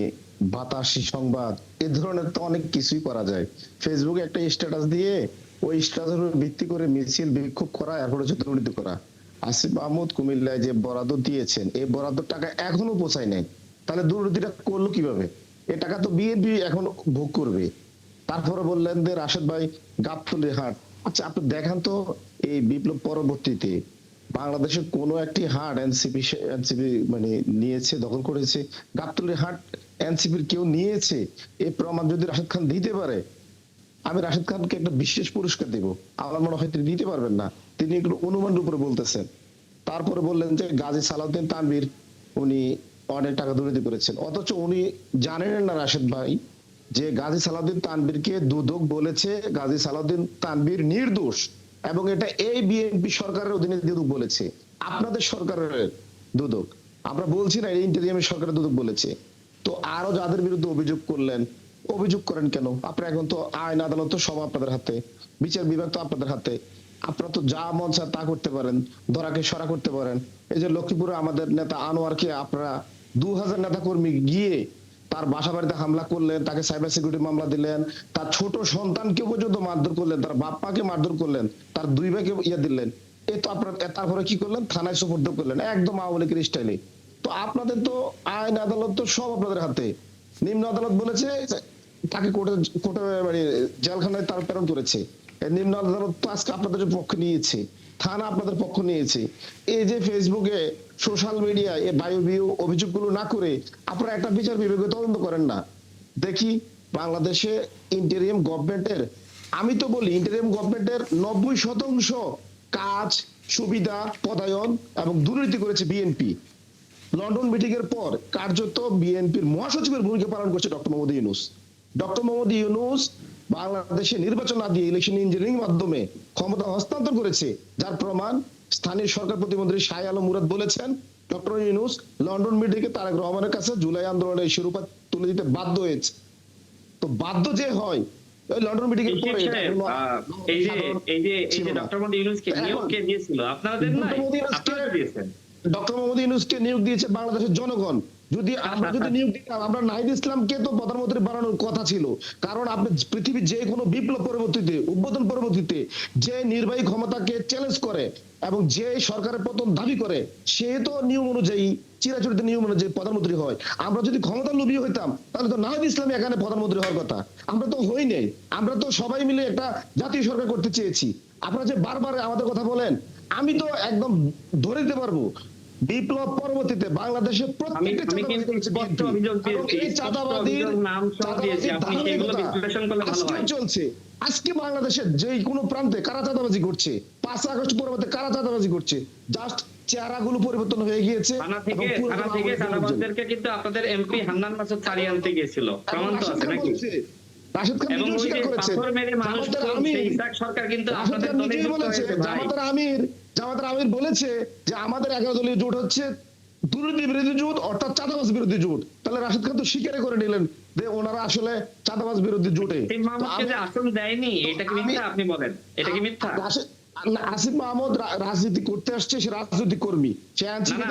বাতাসি সংবাদ, এ ধরনের তো অনেক কিছুই করা যায়। ফেসবুকে একটা স্ট্যাটাস দিয়ে ওই স্ট্যাটাসের উপর ভিত্তি করে মিছিল বিক্ষোভ করা, এরপর হচ্ছে দুর্নীতি করা। আসিফ মাহমুদ কুমিল্লায় যে বরাদ্দ দিয়েছেন, এই বরাদ্দ টাকা এখনো পৌঁছায় নাই, তাহলে দুর্নীতিটা করলো কিভাবে? এ টাকা তো বিএনপি এখন ভোগ করবে। তারপরে বললেন যে রাশেদ ভাই গাবতলী হাট, আচ্ছা আপনি দেখান তো এই বিপ্লব পরবর্তীতে বাংলাদেশের কোন একটি হাট এনসিপি মানে নিয়েছে, দখল করেছে? গাবতলী হাট এনসিপির কেউ নিয়েছে? এই প্রমাণ যদি রাশেদ খান দিতে পারে, আমি রাশেদ খানকে একটা বিশেষ পুরস্কার দেব। আমার মনে হয় তিনি দিতে পারবেন না, তিনি একটু অনুমানের উপরে বলতেছেন। তারপরে বললেন যে গাজী সালাউদ্দিন তানভীর উনি অনেক টাকা দুর্নীতি করেছেন, অথচ উনি জানেন না রাশেদ ভাই যে গাজী সালাউদ্দিন তানভীরকে দুদক বলেছে গাজী সালাউদ্দিন তানভীর নির্দোষ, এবং এটা এই বিএনপি সরকারের অধীনে দুদক বলেছে, আপনাদের সরকারের দুদক। আমরা বলছি না ইন্টেরিয়ামের সরকারের দুদক বলেছে। তো আরো যাদের বিরুদ্ধে অভিযোগ করলেন, অভিযোগ করেন কেন? আপনারা এখন তো আইন আদালত তো সব আপনাদের হাতে, বিচার বিভাগ তো আপনাদের হাতে, আপনারা তো যা মন চায় তা করতে পারেন, ধরাকে সরা করতে পারেন। এই যে লক্ষ্মীপুরে আমাদের নেতা আনোয়ারকে আপনারা 2000 নেতা কর্মী গিয়ে তার বাসা বাড়িতে হামলা করলেন, তাকে সাইবার সিকিউরিটি মামলা দিলেন, তার ছোট সন্তানকে পর্যন্ত মারধর করলেন, তার বাপ্পাকে মারধর করলেন, তার 2 ভাইকে দিলেন। এ তো আপনার তারপরে কি করলেন? থানায় সুপর্দ করলেন, একদম আওয়ামী লীগের স্টাইলে। তো আপনাদের তো আইন আদালত তো সব আপনাদের হাতে। নিম্ন আদালত বলেছে তাকে কোর্টে মানে জেলখানায় তার প্রেরণ করেছে, নিম্ন আদালত তো আজকে আপনাদের পক্ষ নিয়েছে, থানা আপনাদের পক্ষ নিয়েছে। এই যে ফেসবুকে সোশ্যাল মিডিয়ায় এই বায়ু অভিযোগগুলো না করে আপনারা একটা বিচার বিভাগে তদন্ত করেন না। দেখি বাংলাদেশে ইন্টেরিয়াম গভর্নমেন্টের, আমি তো বলি ইন্টেরিয়াম গভর্নমেন্টের 90% কাজ, সুবিধা, পদায়ন এবং দুর্নীতি করেছে বিএনপি। লন্ডন মিটিং এর পর কার্যত বিএনপির মহাসচিবের ভূমিকা পালন করছে ডক্টর মোহাম্মদ ইউনূস। ডক্টর মোহাম্মদ ইউনূস বাংলাদেশে নির্বাচন না দিয়ে ইলেকশন ইঞ্জিনিয়ারিং মাধ্যমে ক্ষমতা হস্তান্তর করেছে, যার প্রমাণ স্থানীয় সরকার প্রতিমন্ত্রী শাহ আলম মুরাদ বলেছেন ডক্টর ইউনূস লন্ডন মিটিং এ তারেক রহমানের কাছে জুলাই আন্দোলনের শিরোপা তুলে দিতে বাধ্য হয়েছে। তো বাধ্য যে হয় ওই লন্ডন মিটিং এর পরে এই যে ডক্টর মোহাম্মদ ইউনূসকে নিয়োগ কে দিয়েছিল? আপনাদের না, আপনারা দিয়েছেন। ডক্টর মোহাম্মদ ইউনূসকে নিয়োগ দিয়েছে বাংলাদেশের জনগণ। যদি আমরা যদি নিয়োগ দিতাম, আমরা নাহিদ ইসলামকে তো প্রধানমন্ত্রী বানানোর কথা ছিল, কারণ আপনি পৃথিবীর যে কোনো বিপ্লব পরবর্তীতে, উদ্বোধন পরবর্তীতে যে নির্বাহী ক্ষমতাকে চ্যালেঞ্জ করে এবং যে সরকারের পতন দাবি করে, সে তো নিয়ম অনুযায়ী চিরাচরিত নিয়ম অনুযায়ী প্রধানমন্ত্রী হয়। আমরা যদি ক্ষমতা লোভী হইতাম তাহলে তো নাহিদ ইসলাম এখানে প্রধানমন্ত্রী হওয়ার কথা, আমরা তো হই নাই। আমরা তো সবাই মিলে একটা জাতীয় সরকার করতে চেয়েছি। আপনারা যে বারবার আমাদের কথা বলেন, আমি তো একদম ধরে দিতে পারবো বিপ্লব পরবর্তীতে বাংলাদেশে প্রত্যেকটা চলছে। আজকে বাংলাদেশের যে কোনো প্রান্তে কারা চাঁদাবাজি করছে, 5 আগস্ট পরবর্তী কারা চাঁদাবাজি করছে, জাস্ট চেহারাগুলো পরিবর্তন হয়ে গিয়েছে। কিন্তু আপনাদের এমপি হান্নান মাসুদ ছাড়িয়ে আনতে গিয়েছিল, প্রমাণ তো আছে নাকি? রাশেদ খান নিজেও স্বীকার করেছে, সরকার কিন্তু আপনাদের নিজেই বলেছে, জামাতের আমির বলেছে যে আমাদের 11 দলীয় জোট হচ্ছে দুর্নীতি বিরোধী জোট, অর্থাৎ চাঁদাবাজ বিরোধী জোট। তাহলে রাশেদ খান তো স্বীকার করে নিলেন যে ওনারা আসলে চাঁদাবাজ বিরোধী জোটে। আসন দেয়নি, এটা কি মিথ্যা? আপনি বলেন এটা কি মিথ্যা? আসিফ মাহমুদ রাজনীতি করতে আসছে, সে রাজনীতি কর্মী, সে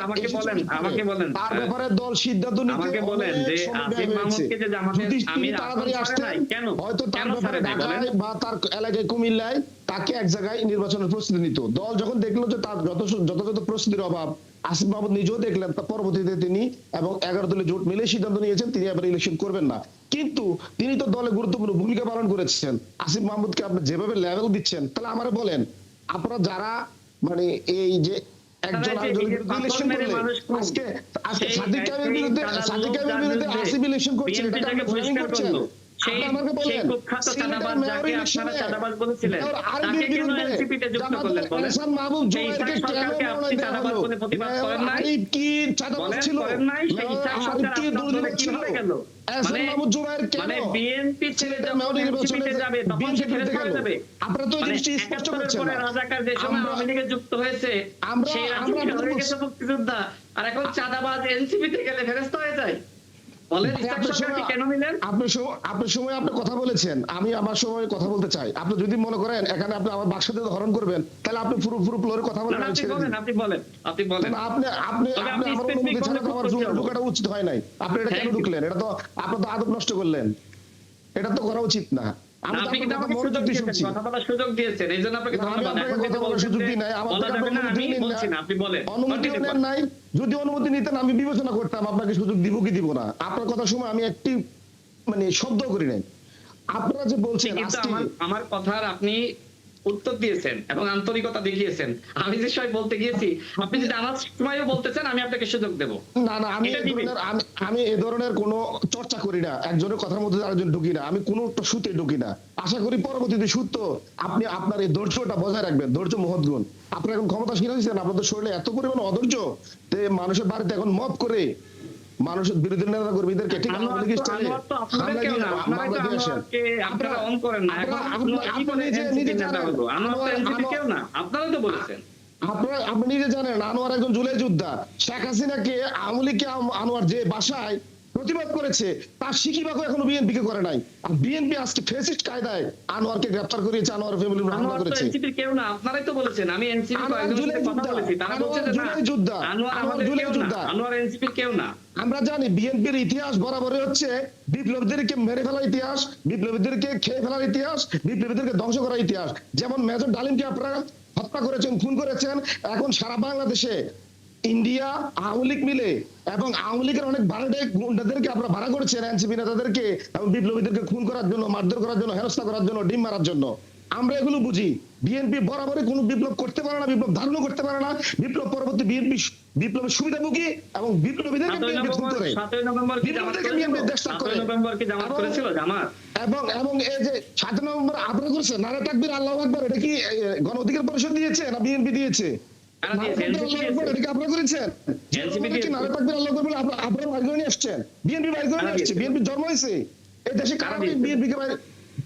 আমাকে বলেন তার ব্যাপারে দল সিদ্ধান্ত নিতে। আমাকে বলেন যে আসিফ মাহমুদকে যে জামাতের আমির তাড়াতাড়ি আসতেন, হয়তো তার ব্যাপারে ঢাকায় বা তার এলাকায় কুমিল্লায় তাকে এক জায়গায় নির্বাচনের প্রস্তুতি নিত। দল যখন দেখলো যে তার যথাযথ প্রস্তুতির অভাব, আসিফ মাহমুদ নিজেও দেখলেন, তার পরবর্তীতে তিনি এবং 11 দলীয় জোট মিলে সিদ্ধান্ত নিয়েছেন তিনি এবার ইলেকশন করবেন না। কিন্তু তিনি তো দলে গুরুত্বপূর্ণ ভূমিকা পালন করেছেন। আসিফ মাহমুদকে আপনি যেভাবে লেভেল দিচ্ছেন, তাহলে আমারে বলেন আপনারা যারা মানে এই যে একজন ইলেকশন করলে আজকে সাদিক কায়েমের বিরুদ্ধে আসিফ ইলেকশন করছেন, এটাকে আপনি ফ্রেমিং করছেন। আমাকে বলেন সিলেটের মেয়র ইলেকশনে আরবির বিরুদ্ধে জামাতের হাসান মাহবুব জুবায়েরকে কেন মনোনয়ন দেওয়া হলো? আরিফ কি চাঁদাবাজ ছিল? আরিফ কি দুর্নীতি ছিল? হাসান মাহবুব জুবায়ের কেন বিএনপি সিলেটের মেয়র নির্বাচনে যাবে? বিএনপি বিরুদ্ধে গেল। আপনারা তো এই জিনিসটি স্পষ্ট করছেন না। রাজাকার যে সময় আওয়ামী লীগে যুক্ত হয়েছে, সেই রাজনীতি হয়ে গেছে মুক্তিযোদ্ধা, আর এখন চাঁদাবাজ এনসিপি তে গেলে ফেরেশতা হয়ে যায়। বলেন ভাই, ইসলাম আপনার সরকারকে সময়- কেন নিলেন? আপনার সময় আপনি কথা বলেছেন, আমি আমার সময় কথা বলতে চাই। আপনি যদি মনে করেন এখানে আপনি আমার বাক্সতে হরণ করবেন, তাহলে আপনি পুরো ফ্লোরে কথা না, বলেন, না, আমি আপনি ছেড়ে বলেন, দিই। আপনি বলেন, আপনি বলেন। না, আপনি আপনি তবে আপনি আপনি আমার specific অনুমতি ছাড়া তো বললে আমার খুব খুশি হব। ঢোকাটা উচিত হয় নাই। আপনি এটা কেন Thank you. ঢুকলেন? এটা তো আপনি তো আদব নষ্ট করলেন, এটা তো করা উচিত না। আমি না, তো আপনি আপনার কিন্তু কথা আমাকে সুযোগ মনোযোগ দিয়ে দিয়েছেন, শুনছি। কথা বলার সুযোগ দিয়েছেন, এই জন্য আপনাকে না, আমি ধন্যবাদ। আপনাকে এখন কথা যেটা বলার বলছেন সুযোগ যে দিই নাই, আমার বলা থেকে যাবে আপনি না, আমি অনুমতি নিন বলছি না। না, আপনি বলেন। অনুমতিও Continue নেন করেন। নাই। যদি অনুমতি নিতেন আমি বিবেচনা করতাম আপনাকে সুযোগ দিব কি দিব না। আপনার কথার সময় আমি একটি মানে শব্দ করি নাই। আপনারা যে বলছেন কিন্তু আজকে আমার কথার আপনি উত্তর দিয়েছেন এবং আন্তরিকতা দেখিয়েছেন। আমি যে সময় বলতে গিয়েছি, আপনি যদি আমার সময়ও বলতেছেন, আমি আপনাকে সুযোগ দেব। না না, আমি এটা এই দিবেন। ধরনের আমি এই ধরনের কোনো চর্চা করি না। একজনের কথার মধ্যে আরেকজন ঢুকি না, আমি কোনো সুতে ঢুকি না। আশা করি পরবর্তীতে সুত আপনি আপনার এই ধৈর্যটা বজায় রাখবেন। ধৈর্য মহৎ গুণ। আপনারা এখন ক্ষমতাসীন হয়েছেন, আপনাদের শরীরে এত পরিমাণ অধৈর্য যে মানুষের বাড়িতে এখন মব করে মানুষের বিরোধী নেতা কর্মীদেরকে ঠিক আনোয়ার আওয়ামী লীগ তো- স্টাইলে আনোয়ার তো আপনাদের কেউ না, আপনারাই তো আনোয়ারকে আপনারা অন করেন না। এখন আনোয়ার কি করে NCP নেতা হলো? আনোয়ার তো NCP কেউ না, আপনারাই তো বলেছেন। আপনি নিজে জানেন আনোয়ার একজন জুলাই যোদ্ধা। শেখ হাসিনাকে আওয়ামী লীগকে আনোয়ার যে বাসায় প্রতিবাদ করেছে তার শিখিবাকে এখনো বিএনপি কে করে নাই। আর বিএনপি আজকে ফেসিস্ট কায়দায় আনোয়ারকে গ্রেফতার করিয়েছে, আনোয়ার ফ্যামিলির হামলা আনোয়ার তো করেছে। NCP কেউ না, আপনারাই তো বলেছেন। আমি NCP আনোয়ার কয়েকজনের জুলাই সাথে কথা যোদ্ধা, বলেছি, তারা বলছে যে আনোয়ার না, জুলাই যোদ্ধা, আনোয়ার আনোয়ার আমাদের জুলাই কেউ না, যোদ্ধা। আনোয়ার NCP কেউ না। আমরা জানি বিএনপির ইতিহাস বরাবরই হচ্ছে বিপ্লবীদেরকে মেরে ফেলার ইতিহাস, বিপ্লবীদেরকে খেয়ে ফেলার ইতিহাস, বিপ্লবীদেরকে ধ্বংস করার ইতিহাস। যেমন মেজর ডালিমকে আপনারা হত্যা করেছেন, খুন করেছেন। এখন সারা বাংলাদেশে ইন্ডিয়া আওয়ামী লীগ মিলে এবং আওয়ামী লীগের অনেক ভাড়াটে গুন্ডাদেরকে আপনারা ভাড়া করেছেন, এনসিপি নেতাদেরকে এবং বিপ্লবীদেরকে খুন করার জন্য, মারধর করার জন্য, হেনস্থা করার জন্য, ডিম মারার জন্য। আমরা এগুলো বুঝি। বিএনপি বরাবরই কোনো বিপ্লব করতে পারে না, বিপ্লব ধারণও করতে পারে না। বিপ্লব পরবর্তী বিএনপি বিপ্লবের সুবিধাভোগী এবং বিপ্লবীদেরকে বিএনপি খুন করে। 7ই নভেম্বর কি জামাত বিপ্লবীদেরকে করেছিল? বিএনপি দেশ ত্যাগ করে। 7ই নভেম্বর কি জামাত এবং- করেছিল? জামাত এবং এই যে 7 নভেম্বর আপনারা করছে নারে তাকবীর আল্লাহু আকবার, এটা কি গণ অধিকার পরিষদ দিয়েছে না বিএনপি দিয়েছে? কারা দিয়েছে? নারে তাকবীর আল্লাহু আকবার, এটা কি আপনারা করেছেন? NCP কি দিয়েছে। নারে তাকবীর আল্লাহু আকবার বলে আপনারা বাইর করে নিয়ে আসছেন? বিএনপি বাইর করে নিয়ে কারা আসছে। দিয়েছে? বিএনপি জন্ম হয়েছে এই দেশে। কারা কারা দিয়েছে? বিএনপি কে বাইর?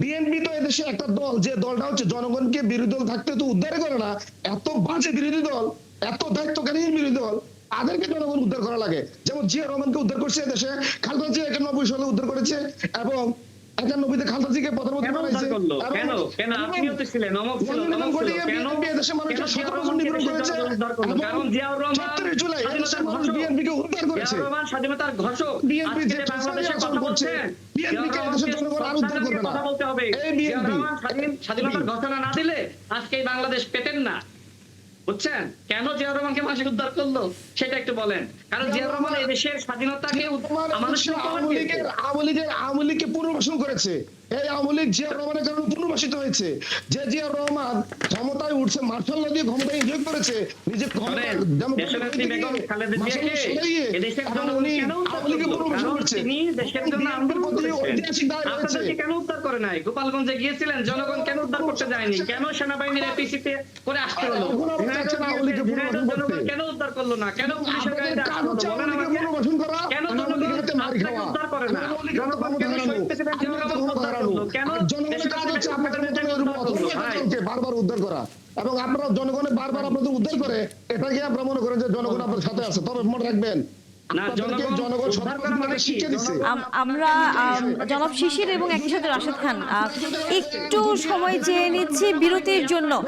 বিএনপি তো এদেশে একটা দল, যে দলটা হচ্ছে জনগণকে বিরোধী দল থাকতে তো উদ্ধার করে না। এত বাজে বিরোধী দল, এত দায়িত্বজ্ঞানহীন বিরোধী দল, তাদেরকে জনগণ উদ্ধার করা লাগে। যেমন জিয়া রহমানকে উদ্ধার করছে দেশে, খালেদা জিয়া 91 সালে উদ্ধার করেছে এবং 91-তে খালেদা জিয়াকে প্রধানমন্ত্রী কেন বানাইছে। উদ্ধার করলো? এবং- কেন? কেন? আপনিও তো ছিলেন, অমুক ছিল, মনোনয়ন তমুক ছিল। ঘটিয়ে কেন? বিএনপি এদেশের মানুষকে কেন জিয়াউর 17% নিপীড়ন রহমানকে করেছে উদ্ধার করলো? এবং কারণ জিয়াউর রহমান 76 জুলাই এদেশের স্বাধীনতার মানুষ ঘোষক। বিএনপিকে উদ্ধার করেছে। জিয়াউর রহমান স্বাধীনতার ঘোষক। বিএনপি আজকে যে যে বাংলাদেশে ফ্যাসিবাদী কথা আচরণ করছে, বলছেন, বিএনপি কে জিয়াউর এদেশের রহমানকে জনগণ আর উদ্ধার করবে না। কথা বলতে হবে। এই জিয়াউর বিএনপি রহমান স্বাধীনতার ঘোষণা না দিলে আজকে এই বাংলাদেশ পেতেন না। বুঝছেন কেন জিয়াউর রহমানকে মানুষ উদ্ধার করলো সেটা একটু বলেন। কারণ জিয়াউর রহমান এই দেশের স্বাধীনতাকে মানুষকে উপহার দিয়েছে। আওয়ামী লীগকে পুনর্বাসন করেছে। এই আওয়ামী লীগ জিয়াউর রহমানের কারণে পুনর্বাসিত হয়েছে। যে জিয়াউর রহমান ক্ষমতায় উঠছে, মার্শাল ল দিয়ে ক্ষমতায় এনজয় করেছে, নিজে শোনেন, দেশনেত্রী বেগম খালেদা জিয়াকে এদেশের জনগণ কেন উদ্ধার করলো? কারণ তিনি দেশের জন্য আন্দোলন করেছেন। ঐতিহাসিক দায় রয়েছে। আপনাদেরকে কেন উদ্ধার করে নাই? গোপালগঞ্জে গিয়েছিলেন, জনগণ কেন উদ্ধার করতে যায়নি? কেন সেনাবাহিনীর এপিসিতে করে আসতে হলো? জনগণ কেন উদ্ধার করলো না? কেন পুলিশের গাড়িতে আসতে হলো? বলেন আমাকে। কেন জনগণ আপনাকে উদ্ধার করে না? জনগণ কেন শহীদ প্রেসিডেন্ট জিয়াউর রহমানকে উদ্ধার করলো? কেন জনগণের কাজ হচ্ছে আপনাদের মতো উদ্ধার করলো? ভাই, বারবার উদ্ধার করা এবং আপনারা জনগণের বারবার আপনাদের উদ্ধার করে এটাকে আপনারা মনে করেন যে জনগণ আপনার সাথে আছে। তবে মনে রাখবেন না, আপনাদেরকে জনগণ উদ্ধার করা মানে কি? শিক্ষা দিচ্ছে। আমরা জনাব শিশির এবং একই সাথে রাশেদ খান একটু সময় চেয়ে নিচ্ছি বিরতির জন্য।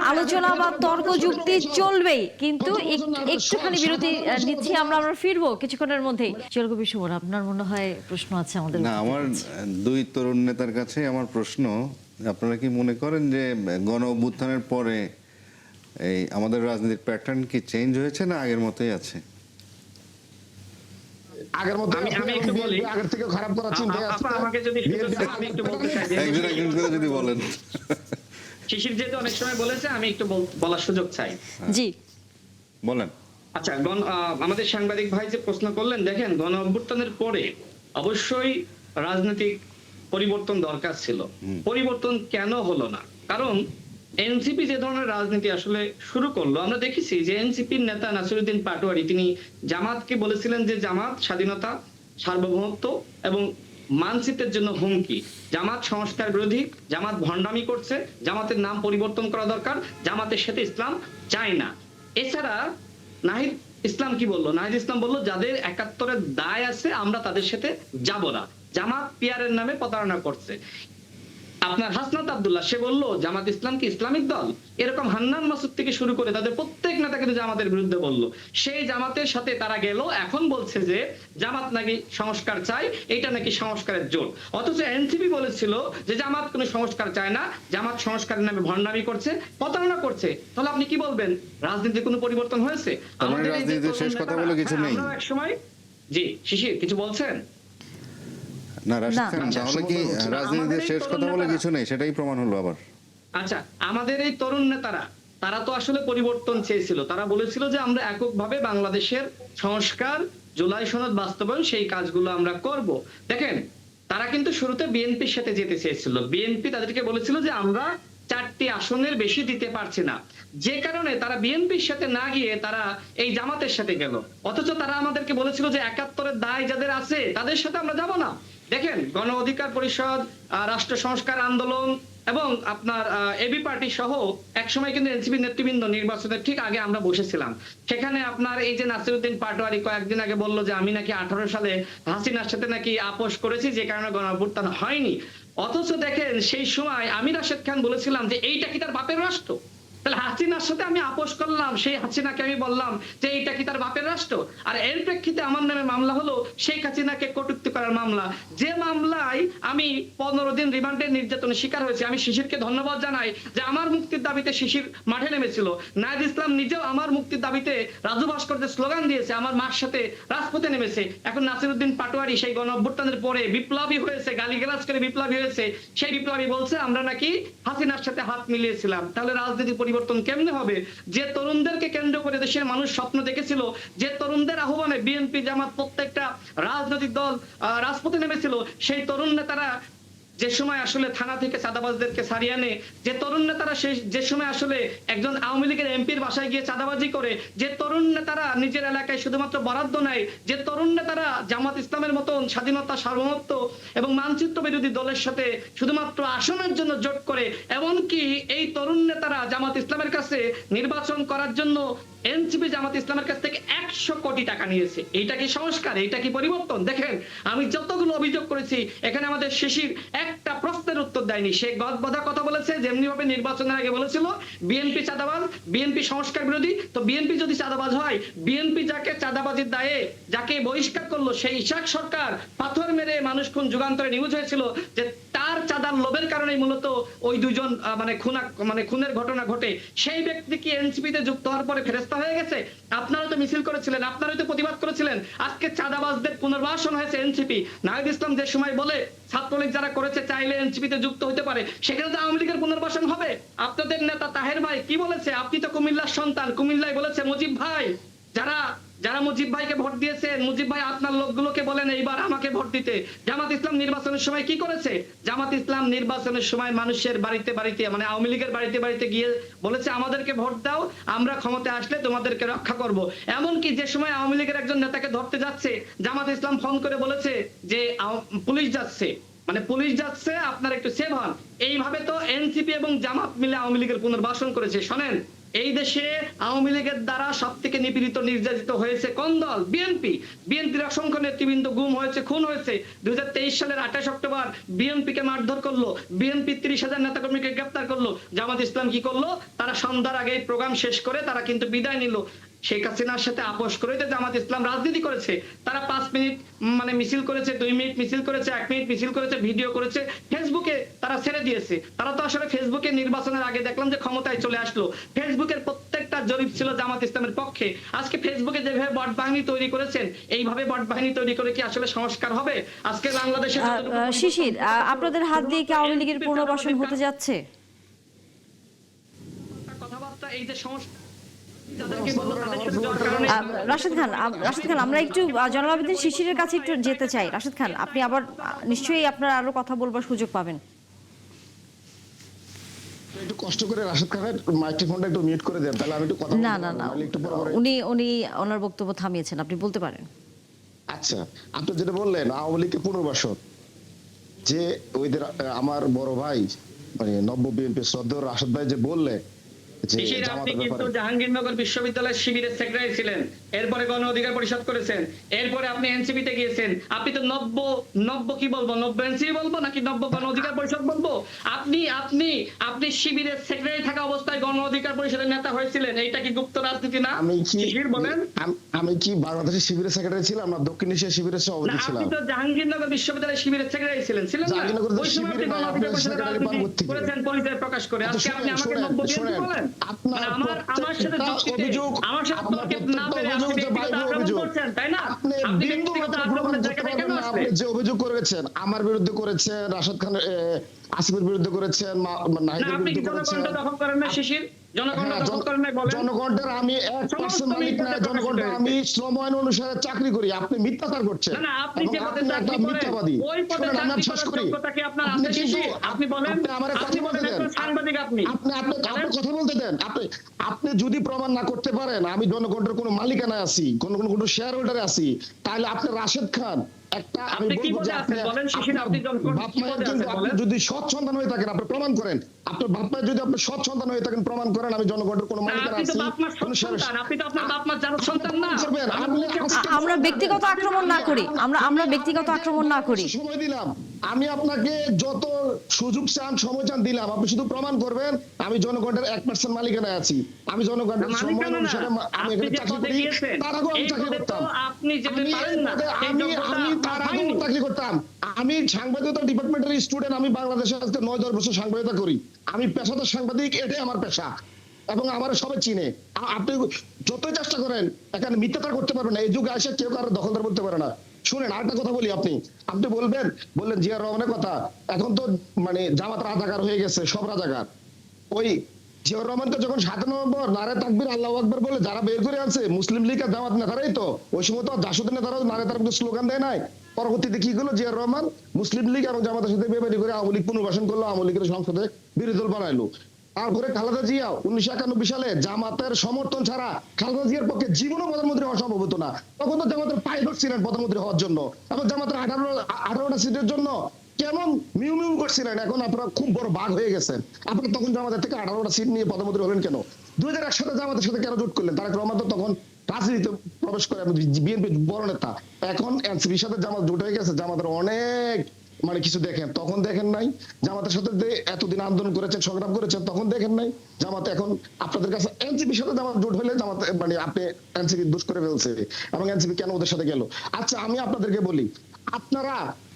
আলোচনা বা তর্ক যুক্তি চলবেই, কিন্তু একটুখানি বিরতি নিচ্ছি। আমরা ফিরবো কিছুক্ষণের মধ্যেই। চিরকবি সুমন, আপনার মনে হয় প্রশ্ন আছে আমাদের? না, আমার দুই তরুণ নেতার কাছে আমার প্রশ্ন, আপনারা কি মনে করেন যে গণ অভ্যুত্থানের পরে এই আমাদের রাজনীতির প্যাটার্ন কি চেঞ্জ হয়েছে না আগের মতোই আছে? আগের মতো আমি একটু বলি। আগের থেকে খারাপ করার চিন্তা আছে। আপা আমাকে যদি সুযোগ দেন, আমি একটু বলতে চাই যে একজন একজন করে যদি বলেন। শিশির যেহেতু অনেক সময় বলেছে, আমি একটু বলার সুযোগ চাই। জি বলেন। আচ্ছা, আমাদের সাংবাদিক ভাই যে প্রশ্ন করলেন, দেখেন গণ অভ্যুত্থানের পরে অবশ্যই রাজনৈতিক পরিবর্তন দরকার ছিল। পরিবর্তন কেন হলো না? কারণ এনসিপি যে ধরনের রাজনীতি আসলে শুরু করলো, আমরা দেখেছি যে এনসিপির নেতা নাসিরউদ্দিন পাটোয়ারি তিনি জামাতকে বলেছিলেন যে জামাত স্বাধীনতা, সার্বভৌমত্ব এবং মানচিত্রের জন্য হুমকি, জামাত সংস্কার বিরোধী, জামাত ভণ্ডামি করছে, জামাতের নাম পরিবর্তন করা দরকার, জামাতের সাথে ইসলাম চায় না। এছাড়া নাহিদ ইসলাম কি বললো? নাহিদ ইসলাম বললো যাদের ৭১-এর দায় আছে আমরা তাদের সাথে যাব না। জামাত পিয়ারের নামে প্রতারণা করছে। আপনার হাসনাত আব্দুল্লাহ সে বললো জামাত ইসলাম কি ইসলামিক দল? এরকম হান্নান মাসুদ থেকে শুরু করে তাদের প্রত্যেক নেতা কিন্তু জামাতের বিরুদ্ধে বললো। সেই জামাতের সাথে তারা গেল, এখন বলছে যে জামাত নাকি সংস্কার চায়, এটা নাকি সংস্কারের জোট। অথচ এনসিপি বলেছিল যে জামাত কোনো সংস্কার চায় না, জামাত সংস্কারের নামে ভণ্ডামি করছে, প্রতারণা করছে। তাহলে আপনি কি বলবেন রাজনীতির কোনো পরিবর্তন হয়েছে? তার মানে আমাদের এই যে রাজনীতির শেষ কথা বলে কিছু নেই। আমরাও একসময়, জি শিশির কিছু বলছেন? না রাশিদ খান, আচ্ছা, তাহলে কি রাজনীতির শেষ কথা বলে কিছু নেই, সেটাই প্রমাণ হলো আবার। আচ্ছা, আমাদের এই তরুণ নেতারা তারা তো আসলে পরিবর্তন চেয়েছিল। তারা বলেছিল যে আমরা এককভাবে বাংলাদেশের সংস্কার, জুলাই সনদ বাস্তবায়ন, সেই কাজগুলো আমরা করব। দেখেন, তারা কিন্তু শুরুতে বিএনপির সাথে যেতে চেয়েছিল। বিএনপি তাদেরকে বলেছিল যে আমরা 4টি আসনের বেশি দিতে পারছি না, যে কারণে তারা বিএনপির সাথে না গিয়ে তারা এই জামাতের সাথে গেল। অথচ তারা আমাদেরকে বলেছিল যে ৭১-এর দায় যাদের আছে তাদের সাথে আমরা যাব না। দেখেন, গণ অধিকার পরিষদ, রাষ্ট্র সংস্কার আন্দোলন এবং আপনার এবি পার্টি সহ একসময় কিন্তু এনসিপি নেতৃবৃন্দ নির্বাচনের ঠিক আগে আমরা বসেছিলাম। সেখানে আপনার এই যে নাসিরউদ্দিন পাটোয়ারি কয়েকদিন আগে বললো যে আমি নাকি 18 সালে হাসিনার সাথে নাকি আপোষ করেছি, যে কারণে গণঅভ্যুত্থান হয়নি। অথচ দেখেন সেই সময় আমি রাশেদ খান বলেছিলাম যে এইটা কি তার বাপের রাষ্ট্র? তাহলে হাসিনার সাথে আমি আপোষ করলাম, সেই হাসিনাকে আমি বললাম যে এইটা কি তার বাপের রাষ্ট্র? আর এর প্রেক্ষিতে আমার নামে মামলা হলো শেখ হাসিনাকে কটূক্তি করার মামলা, যে মামলায় আমি 15 দিন রিমান্ডের নির্যাতনের শিকার হয়েছি। আমি শিশিরকে ধন্যবাদ জানাই যে আমার মুক্তির দাবিতে শিশির মাঠে নেমেছিল। নাহিদ ইসলাম নিজেও আমার মুক্তির দাবিতে রাজু ভাস্করদের স্লোগান দিয়েছে, আমার মার সাথে রাজপথে নেমেছে। এখন নাসিরউদ্দিন পাটোয়ারি সেই গণঅভ্যুত্থানের পরে বিপ্লবী হয়েছে, গালিগালাজ করে বিপ্লবী হয়েছে। সেই বিপ্লবী বলছে আমরা নাকি হাসিনার সাথে হাত মিলিয়েছিলাম। তাহলে রাজনীতি পরিবর্তন কেমনে হবে? যে তরুণদেরকে কেন্দ্র করে দেশের মানুষ স্বপ্ন দেখেছিল, যে তরুণদের আহ্বানে বিএনপি, জামাত প্রত্যেকটা রাজনৈতিক দল রাজপথে নেমেছিল, সেই তরুণ নেতারা যে সময় আসলে থানা থেকে চাঁদাবাজদেরকে ছাড়িয়ে আনে, যে তরুণ নেতারা যে সময় আসলে একজন আওয়ামী লীগের এমপির বাসায় গিয়ে চাঁদাবাজি করে, যে তরুণ নেতারা নিজের এলাকায় শুধুমাত্র বরাদ্দ নেয়, যে তরুণ নেতারা জামাত ইসলামের মতন স্বাধীনতা, সার্বভৌমত্ব এবং মানচিত্র বিরোধী দলের সাথে শুধুমাত্র আসনের জন্য জোট করে, এমনকি এই তরুণ নেতারা জামাত ইসলামের কাছে নির্বাচন করার জন্য এনসিপি জামাত ইসলামের কাছ থেকে 100 কোটি টাকা নিয়েছে। এইটা কি সংস্কার? এইটা কি পরিবর্তন? দেখেন, আমি যতগুলো অভিযোগ করেছি এখানে আমাদের শিশির একটা প্রশ্নের উত্তর দেয়নি। সে গদবাঁধা কথা বলেছে, যেমনি ভাবে নির্বাচনের আগে বলেছিল বিএনপি চাঁদাবাজ, বিএনপি সংস্কার বিরোধী। তো বিএনপি যদি চাঁদাবাজ হয়, বিএনপি যাকে চাঁদাবাজির দায়ে যাকে বহিষ্কার করলো, সেই ইশাক সরকার পাথর মেরে মানুষ খুন যুগান্তরে নিউজ হয়েছিল যে তার চাঁদার লোভের কারণেই মূলত ওই দুজন খুনের ঘটনা ঘটে। সেই ব্যক্তি কি এনসিপিতে যুক্ত হওয়ার পরে ফেরেস্তা হয়ে গেছে? আপনারা তো মিছিল করেছিলেন, আপনারাই তো প্রতিবাদ করেছিলেন। আজকে চাঁদাবাজদের পুনর্বাসন হয়েছে এনসিপি। নাহিদ ইসলাম যে সময় বলে ছাত্রলীগ যারা করেছে চাইলে এনসিপিতে যুক্ত হতে পারে, সেখানে তো আওয়ামী লীগের পুনর্বাসন হবে। আপনাদের নেতা তাহের ভাই কি বলেছে? আপনি তো কুমিল্লার সন্তান, কুমিল্লায় বলেছে মুজিব ভাই, যারা মুজিব ভাইকে ভোট দিয়েছেন, মুজিব ভাই আপনার লোকগুলোকে বলেন এইবার আমাকে ভোট দিতে। জামাত ইসলাম নির্বাচনের সময় কি করেছে? জামাত ইসলাম নির্বাচনের সময় মানুষের বাড়িতে বাড়িতে, মানে আওয়ামী লীগের বাড়িতে বাড়িতে গিয়ে বলেছে আমাদেরকে ভোট দাও, আমরা ক্ষমতায় আসলে তোমাদেরকে রক্ষা করব। এমনকি যে সময় আওয়ামী লীগের একজন নেতাকে ধরতে যাচ্ছে, জামাত ইসলাম ফোন করে বলেছে যে পুলিশ যাচ্ছে, মানে পুলিশ যাচ্ছে, আপনারা একটু সেভ হন। এইভাবে তো এনসিপি এবং জামাত মিলে আওয়ামী লীগের পুনর্বাসন করেছে। শোনেন, এই দেশে আওয়ামী লীগের দ্বারা সব থেকে নিপীড়িত, নির্যাতিত হয়েছে কোন দল? বিএনপি। বিএনপির অসংখ্য নেতৃবৃন্দ গুম হয়েছে, খুন হয়েছে। 2023 সালের 28 অক্টোবর বিএনপিকে মারধর করলো, বিএনপি 30,000 নেতাকর্মীকে গ্রেপ্তার করলো। জামাত ইসলাম কি করলো? তারা সন্ধ্যার আগে প্রোগ্রাম শেষ করে তারা কিন্তু বিদায় নিল। শেখ হাসিনার সাথে আপোষ করে জামাত ইসলাম রাজনীতি করেছে। তারা 5 মিনিট মিছিল করেছে, 2 মিনিট মিছিল করেছে, 1 মিনিট মিছিল করেছে, ভিডিও করেছে, ফেসবুকে তারা ছেড়ে দিয়েছে। তারা তো আসলে ফেসবুকে নির্বাচনের আগে দেখলাম যে ক্ষমতায় চলে আসলো। ফেসবুকের প্রত্যেকটা জরিপ ছিল জামাত ইসলামের পক্ষে। আজকে ফেসবুকে যেভাবে বট বাহিনী তৈরি করেছেন, এইভাবে বট বাহিনী তৈরি করে কি আসলে সংস্কার হবে? আজকে বাংলাদেশে শিশির, আপনাদের হাত দিয়ে কি আওয়ামী লীগের পুনর্বাসন হতে যাচ্ছে? কথাবার্তা এই যে সংস্কার রাশেদ খান, আমরা একটু জনাব শিশিরের কাছে একটু যেতে চাই। রাশেদ খান, আপনি আবার নিশ্চয়ই আপনার আরো কথা বলবার সুযোগ পাবেন। একটু কষ্ট করে রাশেদ খানের মাইক্রোফোনটা একটু মিউট করে দেন, তাহলে আমি একটু কথা না, উনি ওনার বক্তব্য থামিয়েছেন, আপনি বলতে পারেন। আচ্ছা, আপনি যেটা বললেন আওয়ামী লীগের পুনর্বাসন, যে ওইদের আমার বড় ভাই মানে নব্য বিএনপি শ্রদ্ধেয় রাশেদ ভাই যে বললেন যে শিশির, আপনি জামাতের কিন্তু ব্যাপারে। জাহাঙ্গীরনগর বিশ্ববিদ্যালয়ের শিবিরের সেক্রেটারি ছিলেন, এরপরে গণ অধিকার পরিষদ করেছেন, এরপরে আপনি এনসিপি তে গিয়েছেন। আপনি তো নব্য কি বলবো, নব্য এনসিপি বলবো নাকি নব্য গণ অধিকার পরিষদ বলবো? আপনি আপনি আপনি শিবিরের সেক্রেটারি থাকা অবস্থায় গণ অধিকার পরিষদের নেতা হয়েছিলেন, এইটা কি গুপ্ত রাজনীতি না? আমি কি শিশির বলেন। আমি কি বাংলাদেশের শিবিরের সেক্রেটারি ছিলাম না দক্ষিণ এশিয়া শিবিরের না, সভাপতি ছিলাম? আপনি তো জাহাঙ্গীরনগর বিশ্ববিদ্যালয়ের শিবিরের সেক্রেটারি ছিলেন না? জাহাঙ্গীরনগর ওই সময় আপনি শিবিরে গণ নাই, অধিকার আপনি পরিষদের সেক্রেটারি রাজনীতি পান কোত্থেকে? করেছেন পরিচয় প্রকাশ করে, আচ্ছা, আজকে আপনি আমাকে শুনেন, নব্য বিএনপি শুনেন, বলেন? আপনার মানে আমার সাথে প্রত্যেকটা যুক্তিতে, অভিযোগ, আমার সাথে আপনার তর্কে না পেরে আপনি অভিযোগ যে ব্যক্তিগত বাইরে আক্রমণ অভিযোগ, করছেন, তাই না? আপনি আপনি বিন্দু ব্যক্তিগত মাত্র প্রমাণ আক্রমণের করতে জায়গাটা কেন পারবেন না। আপনি আসলেন? যে অভিযোগ করেছেন আমার বিরুদ্ধে করেছেন, রাশেদ খান আসিফের বিরুদ্ধে করেছেন, না, নাহিদের আপনি কি বিরুদ্ধে করেছেন। জনগণটা দখল করেন না শিশির? জনগণটা হ্যাঁ, দখল করেন নাই বলেন? জনগণের আমি 1% মালিক না, জনগণের আমি শ্রম আইন অনুসারে চাকরি করি। আপনি মিথ্যাচার করছেন না, না, আপনি এবং যে পদে আপনি চাকরি একটা করেন, মিথ্যাবাদী। ওই পদে শুনুন, আমি চাকরি শেষ করার করি। যোগ্যতা কি আপনার আপনি আছে কিন্তু শিশির? আপনি বলেন, আপনি আমারে আপনি কথা বলেন বলতে দেন। একজন সাংবাদিক আপনি। আপনি কথা বলতে দেন। আপনি যদি প্রমাণ না করতে পারেন আমি জনগণের কোনো মালিকানায় আছি, কোনো শেয়ার হোল্ডারে আছি, তাহলে আপনি রাশেদ খান একটা আমি আপনি কি বলবো যে পদে আছেন বলেন শিশির? আপনার আপনি জনগণের বাপ কি মায়ের পদে কিন্তু আছেন আপনি বলেন? যদি সৎ সন্তান হয়ে থাকেন আপনি প্রমাণ করেন। আপনার বাপ মায়ের যদি আপনি সৎ সন্তান হয়ে থাকেন প্রমাণ করেন আমি জনগণের কোনো না, মালিকানা আপনি তো আছি, বাপ মার কোনো শেয়ার। সন্তান, আপনি তো আপনার বাপ মার জানার সন্তান না। করবেন, আমি আপনি বলছি, আজকে আমরা ব্যক্তিগত আক্রমণ না করি, আমরা ব্যক্তিগত আক্রমণ না করি। সময় দিলাম, আমি আপনাকে যত সুযোগ চান সময় চান দিলাম, আপনি শুধু প্রমাণ করবেন আমি জনগণের 1% মালিকানায় আছি। আমি জনগণের সময় মালিকানা না, অনুসারে আমি আপনি এখানে যে চাকরি পদে করি, গিয়েছেন, তার আগেও আমি এই চাকরি পদে তো করতাম। আপনি যেতে আমি পারেন না, সেই আমি যোগ্যতা তার আপনার আগেও হয়নি। চাকরি করতাম। আমি সাংবাদিকতা ডিপার্টমেন্টের স্টুডেন্ট, আমি বাংলাদেশে আজকে 9-10 বছর সাংবাদিকতা করি। আমি পেশাদার সাংবাদিক, এটাই আমার পেশা এবং আমার সবাই চিনে। আপনি যতই চেষ্টা করেন এখানে মিথ্যাচার করতে পারবেন না। এই যুগে এসে কেউ কারো দখলদার বলতে পারে না। শুনেন আরেকটা কথা বলি, আপনি বললেন জিয়া রহমানের কথা। এখন তো মানে জামাত রাজাকার হয়ে গেছে, সব রাজাকার। ওই জিয়াউর রহমানকে যখন 7 নভেম্বর নারে তাকবীর আল্লাহু আকবার বলে যারা বের করে আনছে মুসলিম লীগ আর জামাত নেতারাই তো, ওই সময় তো জাসদের নেতারাও নারে তাকবীর স্লোগান দেয় নাই। পরবর্তীতে কি হলো, জিয়াউর রহমান মুসলিম লীগ এবং জামাতের সাথে বেমানি করে আওয়ামী লীগ পুনর্বাসন করলো, আওয়ামী লীগের সংসদে বিরোধী দল বানাইলো। তারপরে খালেদা জিয়া 1991 সালে জামাতের সমর্থন ছাড়া খালেদা জিয়ার পক্ষে জীবনও প্রধানমন্ত্রী হওয়া সম্ভব হতো না। তখন তো জামাতের পায়ে ধরছিলেন প্রধানমন্ত্রী হওয়ার জন্য এবং জামাতের 18টা সিটের জন্য কেমন মিউ মিউ করছিলেন। এখন আপনারা খুব বড় ভাগ হয়ে গেছেন। আপনারা তখন জামাতের থেকে 18টা সিট নিয়ে প্রধানমন্ত্রী হলেন কেন? 2001 সালে জামাতের সাথে কেন জোট করলেন? তারেক রহমান তো তখন রাজনীতিতে প্রবেশ করে বিএনপি বড় নেতা। এখন এনসিপির সাথে জামাত জোট হয়ে গেছে, জামাতের অনেক মানে কিছু দেখেন, তখন দেখেন নাই। জামাতের সাথে যে এতদিন আন্দোলন করেছেন, সংগ্রাম করেছেন, তখন দেখেন নাই। জামাত এখন আপনাদের কাছে এনসিপির সাথে জামাত জোট হলে জামাত মানে আপনি এনসিপি দোষ করে ফেলছে এবং এনসিপি কেন ওদের সাথে গেল। আচ্ছা আমি আপনাদেরকে বলি,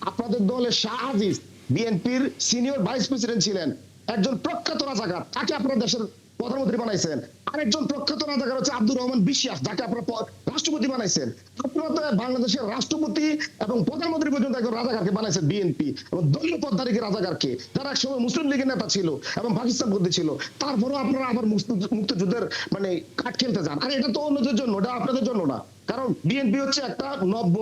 আপনাদের দলের শাহ আজিজ বিএনপির সিনিয়র ভাইস প্রেসিডেন্ট ছিলেন, একজন প্রখ্যাত রাজাকার, তাকে আপনারা দেশের প্রধানমন্ত্রী বানাইছেন। আরেকজন প্রখ্যাত রাজাকার হচ্ছে আব্দুর রহমান বিশ্বাস, যাকে আপনারা রাষ্ট্রপতি বানাইছেন। আপনারা তো বাংলাদেশের রাষ্ট্রপতি এবং প্রধানমন্ত্রী পর্যন্ত একজন রাজাকারকে বানাইছেন বিএনপি এবং দলীয় পদধারীকে রাজাকারকে, যারা একসময় মুসলিম লীগের নেতা ছিল এবং পাকিস্তান বন্দী ছিল। তারপরেও আপনারা আবার মুক্তিযুদ্ধের মানে কাঠ খেলতে যান। আর এটা তো অন্যদের জন্য, এটা আপনাদের জন্য না। কারণ বিএনপি হচ্ছে একটা নব্য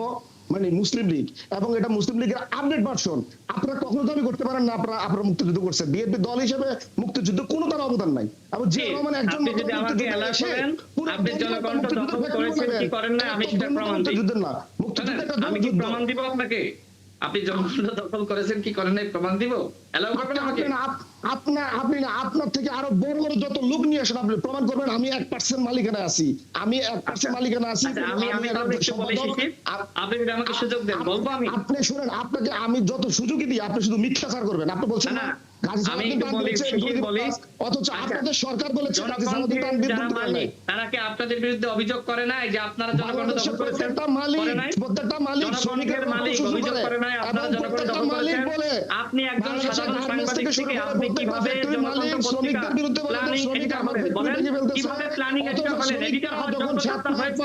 মানে মুসলিম লীগ এবং এটা মুসলিম লীগের আপডেট ভার্সন। আপনারা কখনো দাবি করতে পারেন না আপনারা মুক্তিযুদ্ধ করছেন। বিএনপি দল হিসেবে মুক্তিযুদ্ধ কোনো তার অবদান নাই। এবং জিয়া রহমান একজন আপনি যদি আমাকে এলাও করেন, আপনি জনগণকে দখল করেছেন কি করেন না, আমি সেটা প্রমাণ দিই। মুক্তিযুদ্ধের না, মুক্তিযুদ্ধ একটা আমি কি যুদ্ধ। প্রমাণ দিব আপনাকে? আপনি জনগণটা দখল করেছেন কি করেন নাই প্রমাণ দিব? এলাও করবেন আমাকে? আপনার থেকে আরো বড় বড় যত লোক নিয়ে আসেন আপনি প্রমাণ করবেন আমি 1% মালিকানা আছি। আমি 1% মালিকানা আছি। আচ্ছা, আমি তাহলে একটু বলি শিশির, আপনি যদি আমাকে সুযোগ দেন বলবো আমি। আপনি শুনেন, আপনাকে আমি যত সুযোগই দিই আপনি শুধু মিথ্যাচার করবেন। আপনি বলছেন না, না আমি একটু বলি শিশির বলি, অথচ আপনাদের সরকার বলেছে জনগণকে যারা মালিক তারা কি আপনাদের বিরুদ্ধে অভিযোগ করে নাই যে আপনারা জনগণকে দখল করেছেন? প্রত্যেকটা মালিক জনগণের মালিক অভিযোগ করে নাই আপনারা জনগণকে দখল করেছেন। আপনি একজন সাধারণ সাংবাদিক থেকে আপনি কিভাবে জনগণকে পত্রিকা প্ল্যানিং এডিটর হলেন? বলেন কিভাবে প্ল্যানিং এডিটর হলেন? এডিটর হওয়ার যোগ্যতা আপনার হয়েছে?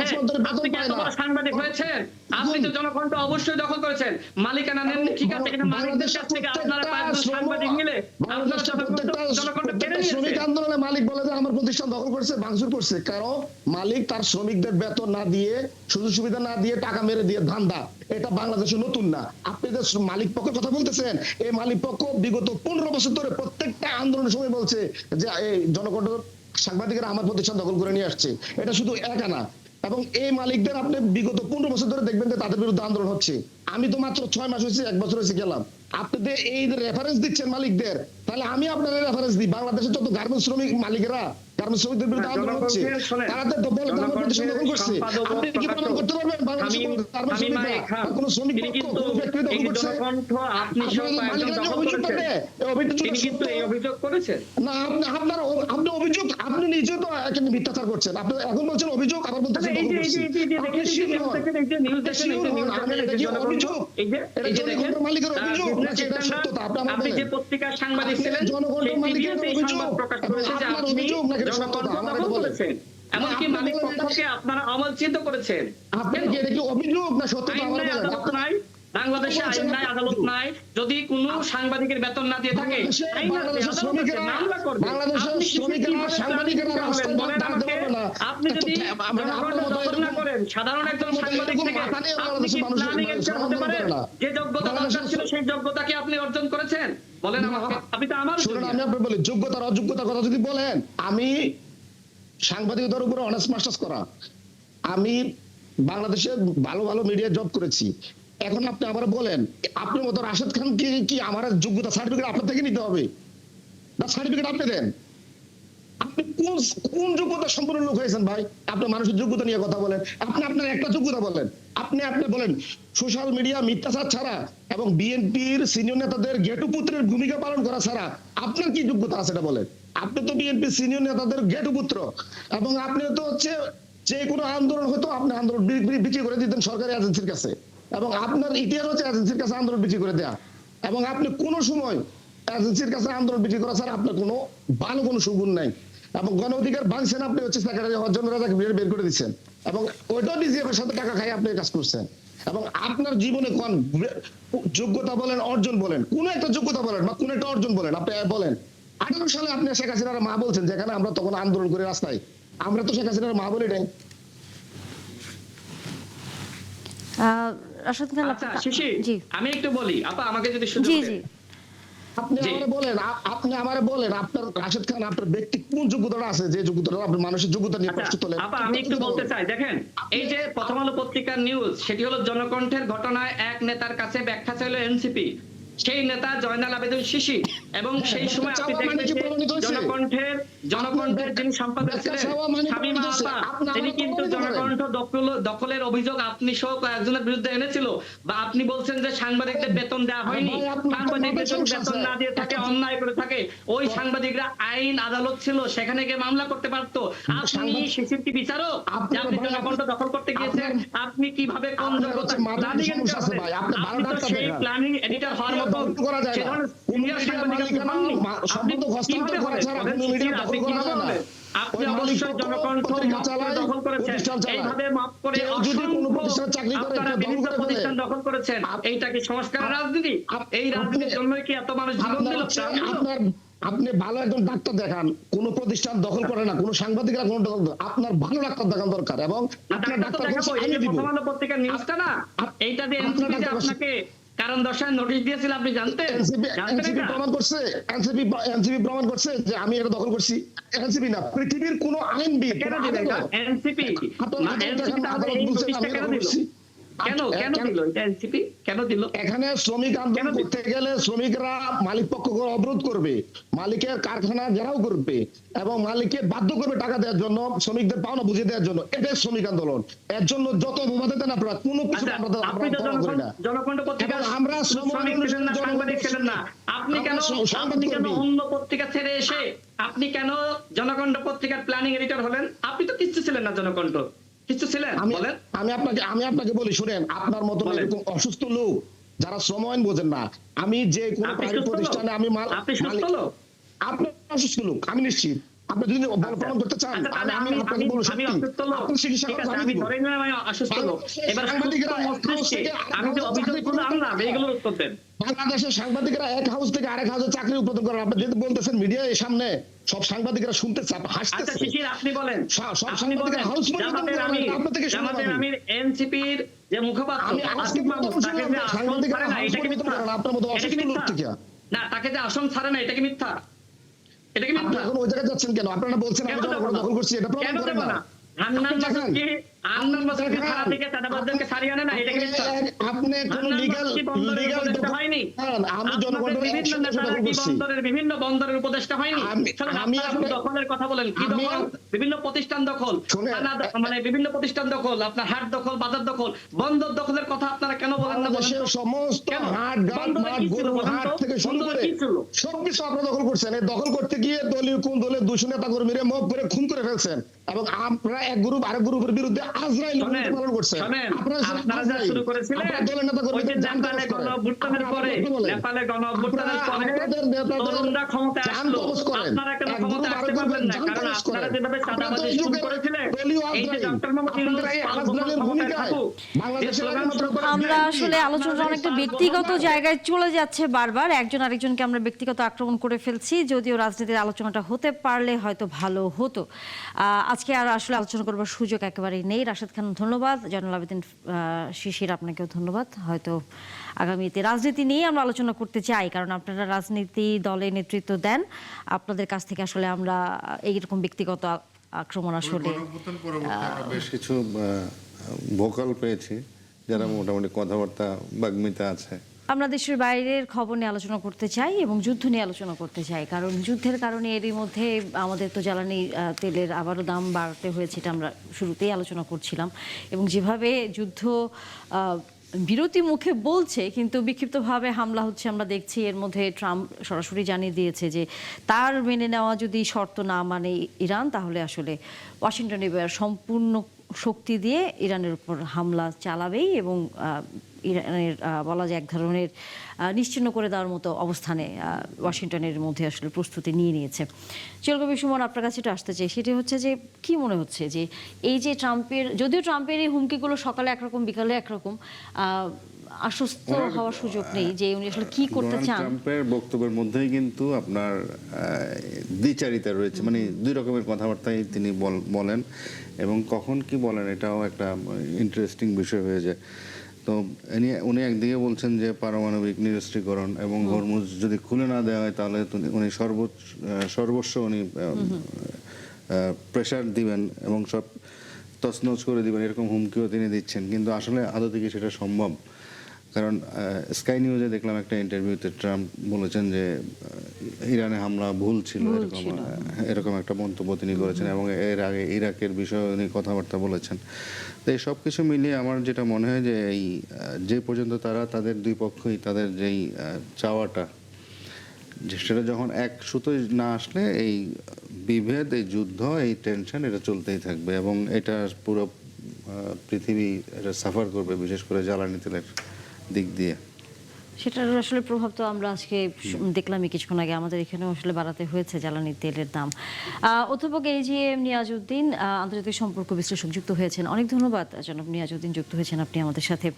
আপনি কি এত বড় সাংবাদিক হয়েছেন? আপনি তো জনগণকে অবশ্যই দখল করেছেন। মালিকানা নেন ঠিক আছে, কিন্তু মালিকদের কাছ থেকে আপনারা কয়েকজন সাংবাদিক মিলে আপনারা জনগণকে কেড়ে শ্রমিক নিয়েছেন। আন্দোলনে মালিক বলে যে আমার প্রতিষ্ঠান দখল করছে, ভাঙচুর করছে। কারণ মালিক তার শ্রমিকদের বেতন না দিয়ে, সুযোগ সুবিধা না দিয়ে, টাকা মেরে দিয়ে ধান্দা। এটা বাংলাদেশে নতুন না। আপনি যে মালিক পক্ষের কথা বলতেছেন, এই মালিক পক্ষ বিগত 15 বছর ধরে প্রত্যেকটা আন্দোলনের সময় বলছে যে এই জনগণ সাংবাদিকেরা আমার প্রতিষ্ঠান দখল করে নিয়ে আসছে। এটা শুধু একা না। এবং এই মালিকদের আপনি বিগত 15 বছর ধরে দেখবেন যে তাদের বিরুদ্ধে আন্দোলন হচ্ছে। আমি তো মাত্র 6 মাস হয়েছে, 1 বছর হয়েছে গেলাম। আপনি যে এই রেফারেন্স দিচ্ছেন মালিকদের, তাহলে আমি আপনার রেফারেন্স দিই। বাংলাদেশের যত গার্মেন্টস শ্রমিক মালিকেরা, গার্মেন্টস শ্রমিকদের বিরুদ্ধে আন্দোলন হচ্ছে, জনকণ্ঠের শোনেন, তারা তো দখল প্রতিষ্ঠান দখল করছে। সম্পাদক আপনি কি প্রমাণ করতে পারবেন বাংলাদেশে কোনো গার্মেন্টস শ্রমিকরা বা কোনো শ্রমিক তিনি পক্ষ কিন্তু কোনো ফ্যাক্টরি দখল এই করছে? জনকণ্ঠ আপনি সহ আপনারা কয়েকজন মালিকরা যে দখল অভিযোগ করেছেন, করবে, এই অভিযোগ তিনি কিন্তু এই অভিযোগ করেছেন। না, আপনি অভিযোগ, আপনি নিজে তো একটা মিথ্যাচার করছেন। আপনি এখন বলছেন অভিযোগ, আবার বলতেছেন এই দখল যে করছি। আপনি দেখেন, শিওর হন? এই যে নিউজ দেখেন, এই যে শিওর হন? নিউজ আপনি দেখেন, এটা এই যে কি জনকণ্ঠ, অভিযোগ? এই যে এটা এই যে দেখেন, জনগণের মালিকের অভিযোগ business নাকি এটা standard, সত্যতা? আপনি আমাকে আপনি যে বলেন। পত্রিকার সাংবাদিক আপনি ছিলেন, জনগণের সেই মালিকের ভিডিওতেই অভিযোগ সংবাদ প্রকাশ এবং করেছে যে আপনার আপনি অভিযোগ নাকি এটা জনকণ্ঠ সত্যতা? আমার দখল এটা বলেন। করেছেন, এমনকি আপনি মালিক বলেন এটা- পক্ষকে আপনারা অবাঞ্ছিত করেছেন। আপনি কেন? কি এটা কি অভিযোগ না সত্যতা? আইন আমার নাই, বলেন। আদালত নাই, বাংলাদেশে আইন নাই, আদালত নাই। যদি কোনো সাংবাদিকের বেতন না দিয়ে থাকে, আইন আছে, বাংলাদেশের আদালত আছে, শ্রমিকেরা, মামলা করবে। বাংলাদেশের আপনি শ্রমিকেরা, কিভাবে সাংবাদিকেরা planning রাস্তায় করবেন? বলেন দাঁড়াতে আমাকে, পারবে না। আপনি যদি জনগণের দখল না করেন, সাধারণ একজন সাংবাদিক থেকে মাথা নিয়ে আপনি বাংলাদেশের কি মানুষ প্ল্যানিং এডিটর হতে সমাধান পারেন? করে না। যে যোগ্যতা দরকার ছিল সেই যোগ্যতা কি আপনি অর্জন করেছেন? বলেন আমাকে। আপনি তো আমার শুনুন, আমি আপনাকে বলি, যোগ্যতার অযোগ্যতার কথা যদি বলেন, আমি সাংবাদিকতার উপরে অনার্স মাস্টার্স করা, আমি বাংলাদেশে ভালো ভালো মিডিয়া জব করেছি। এখন আপনি আবার বলেন, আপনার মতো রাশেদ খান কি আমার যোগ্যতা সার্টিফিকেট আপনার থেকে নিতে হবে? না, সার্টিফিকেট আপনি দেন। আপনি কোন যোগ্যতা সম্পন্ন লোক হয়েছেন ভাই? আপনি মানুষের যোগ্যতা নিয়ে কথা বলেন। আপনি আপনার একটা যোগ্যতা বলেন। আপনি বলেন সোশ্যাল মিডিয়া মিথ্যাচার ছাড়া এবং বিএনপির সিনিয়র নেতাদের গেটু পুত্রের ভূমিকা পালন করা ছাড়া আপনার কি যোগ্যতা আছে এটা বলেন। আপনি তো বিএনপির সিনিয়র নেতাদের গেটু পুত্র এবং আপনি তো হচ্ছে যে কোনো আন্দোলন হতো আপনি আন্দোলন বিক্রি করে দিতেন সরকারি এজেন্সির কাছে, এবং আপনার ইতিহাস হচ্ছে এজেন্সির কাছে আন্দোলন বিক্রি করে দেয়া, এবং আপনি কোনো সময় এজেন্সির কাছে আন্দোলন বিক্রি করা ছাড়া আপনার কোনো ভালো কোনো সুগুণ নাই। এবং গণ অধিকার ভাঙছেন, আপনি হচ্ছে সেক্রেটারি হওয়ার জন্য রাজাকে বের করে দিচ্ছেন, এবং ওইটাও ডিজিএফ এর সাথে টাকা খাই আপনি কাজ করছেন। এবং আপনার জীবনে কোন যোগ্যতা বলেন, অর্জন বলেন, কোন একটা যোগ্যতা বলেন বা কোন একটা অর্জন বলেন, আপনি বলেন। 18 সালে আপনি শেখ হাসিনার মা বলছেন, যেখানে আমরা তখন আন্দোলন করে রাস্তায়, আমরা তো শেখ হাসিনার মা বলি নাই। রাশেদ খান, আচ্ছা শিশির, জি আমি একটু বলি, আপা আমাকে যদি সুযোগ জি দেন। জি আপনি জি। আমারে বলেন আপনার রাশেদ খান আপনার ব্যক্তি কোন যোগ্যতাটা আছে যে যোগ্যতাটা আপনি মানুষের যোগ্যতা নিয়ে আচ্ছা, প্রশ্ন তোলেন? আপা আমি একটু বলতে চাই, দেখেন এই যে প্রথম আলো পত্রিকার নিউজ, সেটি হলো জনকণ্ঠের ঘটনায় এক নেতার কাছে ব্যাখ্যা চাইলো এনসিপি, সেই নেতা জয়নাল আবেদীন শিশির, এবং সেই সময় আপনি দেখবেন যে জনকণ্ঠের যিনি সম্পাদক ছিলেন শামীমা আপা, তিনি কিন্তু জনকণ্ঠ দখলের অভিযোগ আপনি সহ কয়েকজনের বিরুদ্ধে এনেছিল, বা আপনি বলছেন যে সাংবাদিকদের বেতন দেওয়া হয়নি, সাংবাদিকদের যদি বেতন না দিয়ে থাকে, অন্যায় করে থাকে, ওই সাংবাদিকরা আইন আদালত ছিল, সেখানে গিয়ে মামলা করতে পারতো। আপনি শিশির কি বিচারক যে আপনি জনকণ্ঠ দখল করতে গিয়েছেন? আপনি কিভাবে কোন যোগ্যতা প্ল্যানিং এডিটর হলেন? আপনি তো সেই প্ল্যানিং এডিটর হওয়ার মতো আপনি অবশ্যই জনকণ্ঠ দখল করেছেন, এইভাবে মাপ করে আপনারা বিভিন্ন প্রতিষ্ঠান দখল করেছেন। এইটা কি সংস্কার রাজনীতি? এই রাজনীতির জন্য কি এত মানুষ জীবন দিল? আপনি ভালো একজন ডাক্তার দেখান, কোন প্রতিষ্ঠান দখল করে না, কোন সাংবাদিকরা কোন দখল, আপনার ভালো ডাক্তার দেখান দরকার, এবং আপনার ডাক্তার আমি দিব। প্রথম আলো পত্রিকার নিউজটা না, এইটা দিয়ে এনসিপি যে আপনাকে কারণ দর্শায় নোটিশ দিয়েছিল, আপনি জানতেন? এনসিপি প্রমাণ করছে যে আমি এটা দখল করছি। এনসিপি না, পৃথিবীর কোন আইনবিদ কেন দিল এটা? এনসিপি তাহলে এই নোটিশটা কেন দিল? কেন দিল এটা এনসিপি? কেন দিল? এখানে শ্রমিক আন্দোলন করতে গেলে শ্রমিকরা মালিক পক্ষকে অবরোধ করবে, মালিকের কারখানা ঘেরাও করবে, এবং মালিককে বাধ্য করবে টাকা দেওয়ার জন্য, শ্রমিকদের পাওনা বুঝিয়ে দেওয়ার জন্য। এটাই শ্রমিক আন্দোলন। এর জন্য যত অভিবাদ দেন আপনারা, কোনো কিছু আমরা করি না। জনকণ্ঠ পত্রিকা আমরা শ্রমিক ছিলেন না, সাংবাদিক ছিলেন না, আপনি কেন অন্য পত্রিকা ছেড়ে এসে আপনি কেন জনকণ্ঠ পত্রিকার প্ল্যানিং এডিটর হলেন? আপনি তো কিছু ছিলেন না জনকণ্ঠ, কিছু ছিলেন বলেন? আমি আপনাকে বলি, শুনেন, আপনার মতো এরকম অসুস্থ লোক যারা শ্রম আইন বোঝেন না, আমি যে কোনো প্রাইভেট প্রতিষ্ঠানে আমি আপনি সুস্থ লোক? আপনি অসুস্থ লোক, আমি নিশ্চিত। আপনি যদি প্রমাণ করতে চান, আমি আপনাকে বলবো সত্যি, আপনি চিকিৎসা করেন, আমি ধরে নিলাম আমি অসুস্থ লোক। এবার আমি যে অভিযোগগুলো আনলাম এইগুলোর উত্তর দেন। বাংলাদেশের সাংবাদিকরা এক হাউস থেকে আরেক হাউসে চাকরি উৎপাদন করেন। আপনি যেহেতু বলতেছেন মিডিয়ার সামনে সব সাংবাদিকরা শুনতেছে, হাসতেছে। আচ্ছা শিশির, আপনি বলেন, সব সাংবাদিকরা হাউস জামাতের আমির এনসিপির যে মুখপাত্র আসিফ মাহমুদ, তাকে যে আসন ছাড়ে না, এটা কি মিথ্যা? আপনার মতো অসুস্থ লোক থেকে না, তাকে যে আসন ছাড়ে না, এটা কি মিথ্যা? এটা কি মিথ্যা? এখন ওই জায়গায় যাচ্ছেন কেন? আপনারা বলছেন আমি দখল করছি, এটা প্রমাণ করেন না। আন্দান বছর থানা থেকে চাঁদাবাজদেরকে ছাড়িয়ে আনে না, এটা কি মিথ্যা? আপনি কোন লিগ্যাল হয়নি? আমি জনগণের বিভিন্ন 100% নেতারা দখল কি করছি। বিভিন্ন বন্দরের উপদেষ্টা হয়নি? শোনেন, আমি আপনারা শুধু দখলের কথা বলেন, কি দখল? বিভিন্ন প্রতিষ্ঠান দখল, শুনেন, মানে বিভিন্ন প্রতিষ্ঠান দখল, আপনার হাট দখল, বাজার দখল, বন্দর দখলের কথা আপনারা কেন বলেন না? বলেন বাংলাদেশের তো। সমস্ত কেন? হাট ঘাট বন্দরে মাঠ কি ছিল গরু বলেন হাট তো? থেকে শুরু বন্দরে করে কি ছিল? সবকিছু আপনারা দখল করছেন। এই দখল করতে গিয়ে দলীয় কোন দলের 200 নেতা কর্মীরা মব করে খুন করে ফেলছেন, এবং আপনারা এক গ্রুপ আরেক গ্রুপের বিরুদ্ধে আজরাইল শোনেন, পালন করছেন। শোনেন, আপনারা আপনারা যা শুরু করেছিলেন, দলের নেতা ওই যে কর্মীদের জান নেপালে কবজ করেন। গণঅভ্যুত্থানের পরে, নেপালে গণঅভ্যুত্থানের পরে আপনাদের নেতাদের তরুণরা ক্ষমতায় জান আসলো, কবজ করেন। আপনারা কেন এক ক্ষমতায় গ্রুপ আসতে আরেক পারবেন না? গ্রুপের কারণ জান কবজ আপনারা করেন। যেভাবে চাঁদাবাজি আপনারা শুরু যুগে করেছিলেন, দলীয় এই যে আজরাইল, ডক্টর মোহাম্মদ ইউনূস আপনারা এই 5 বছর আজরাইলের ক্ষমতায় ভূমিকায় থাকুক, বাংলাদেশের স্লোগান একমাত্র শুরু করে আমরা দিলেন। আসলে আলোচনাটা অনেকটা ব্যক্তিগত জায়গায় চলে যাচ্ছে বারবার, একজন আরেকজনকে আমরা ব্যক্তিগত আক্রমণ করে ফেলছি, যদিও রাজনীতির আলোচনাটা হতে পারলে হয়তো ভালো হতো। আজকে আর আসলে আলোচনা করবার সুযোগ একেবারেই নেই। রাশেদ খান ধন্যবাদ, জয়নুল আবেদিন শিশির আপনাকেও ধন্যবাদ। হয়তো আগামীতে রাজনীতি নিয়ে আমরা আলোচনা করতে চাই, কারণ আপনারা রাজনীতি দলে নেতৃত্ব দেন, আপনাদের কাছ থেকে আসলে আমরা এইরকম ব্যক্তিগত আক্রমণ আসলে গণঅভ্যুত্থান পরবর্তী আমরা বেশ কিছু ভোকাল পেয়েছি যারা মোটামুটি কথাবার্তা বাগ্মিতা আছে। আমরা দেশের বাইরের খবর নিয়ে আলোচনা করতে চাই এবং যুদ্ধ নিয়ে আলোচনা করতে চাই, কারণ যুদ্ধের কারণে এরই মধ্যে আমাদের তো জ্বালানি তেলের আবারও দাম বাড়তে হয়েছে, এটা আমরা শুরুতেই আলোচনা করছিলাম। এবং যেভাবে যুদ্ধ বিরতি মুখে বলছে কিন্তু বিক্ষিপ্তভাবে হামলা হচ্ছে আমরা দেখছি, এর মধ্যে ট্রাম্প সরাসরি জানিয়ে দিয়েছে যে তার মেনে নেওয়া যদি শর্ত না মানে ইরান, তাহলে আসলে ওয়াশিংটন এবার সম্পূর্ণ শক্তি দিয়ে ইরানের উপর হামলা চালাবেই এবং ইরানের বলা যায় এক ধরনের নিশ্চিহ্ন করে দেওয়ার মতো অবস্থানে ওয়াশিংটনের মধ্যে আসলে প্রস্তুতি নিয়ে নিয়েছে। চিরকবি সুমন, আপনার কাছে এটা আসতে চাই, সেটি হচ্ছে যে কি মনে হচ্ছে যে এই যে ট্রাম্পের, যদিও ট্রাম্পের এই হুমকিগুলো সকালে একরকম বিকালে একরকম, আশ্বস্ত হওয়ার সুযোগ নেই যে উনি আসলে কি করতে ডোনাল্ড চান। ট্রাম্পের বক্তব্যের মধ্যেই কিন্তু আপনার দ্বিচারিতা রয়েছে, মানে দুই রকমের কথাবার্তাই তিনি বলেন, এবং কখন কি বলেন এটাও একটা ইন্টারেস্টিং বিষয় হয়ে যায়। তো উনি একদিকে বলছেন যে পারমাণবিক নিরস্ত্রীকরণ এবং হরমুজ যদি খুলে না দেওয়া হয় তাহলে উনি সর্বস্ব উনি প্রেশার দিবেন এবং সব তছনছ করে দিবেন, এরকম হুমকিও তিনি দিচ্ছেন। কিন্তু আসলে আদতে কি সেটা সম্ভব? কারণ স্কাই নিউজে দেখলাম একটা ইন্টারভিউতে ট্রাম্প বলেছেন যে ইরানে হামলা ভুল ছিল, এরকম একটা মন্তব্য তিনি করেছেন, এবং এর আগে ইরাকের বিষয়ে উনি কথাবার্তা বলেছেন। তো এই সব কিছু মিলিয়ে আমার যেটা মনে হয় যে এই যে পর্যন্ত তাদের দুই পক্ষই তাদের যেই চাওয়াটা, যে সেটা যখন এক সুতোয় না আসলে এই বিভেদ, এই যুদ্ধ, এই টেনশন এটা চলতেই থাকবে, এবং এটা পুরো পৃথিবী এটা সাফার করবে, বিশেষ করে জ্বালানি তেলের দিক দিয়ে। সেটার আসলে প্রভাব তো আমরা আজকে দেখলামই কিছুক্ষণ আগে, আমাদের এখানেও আসলে বাড়াতে হয়েছে জ্বালানি তেলের দাম। অধ্যাপক AGM নিয়াজউদ্দিন, আন্তর্জাতিক সম্পর্ক বিশ্লেষক, যুক্ত হয়েছেন। অনেক ধন্যবাদ জনাব নিয়াজউদ্দিন, যুক্ত হয়েছেন আপনি আমাদের সাথে।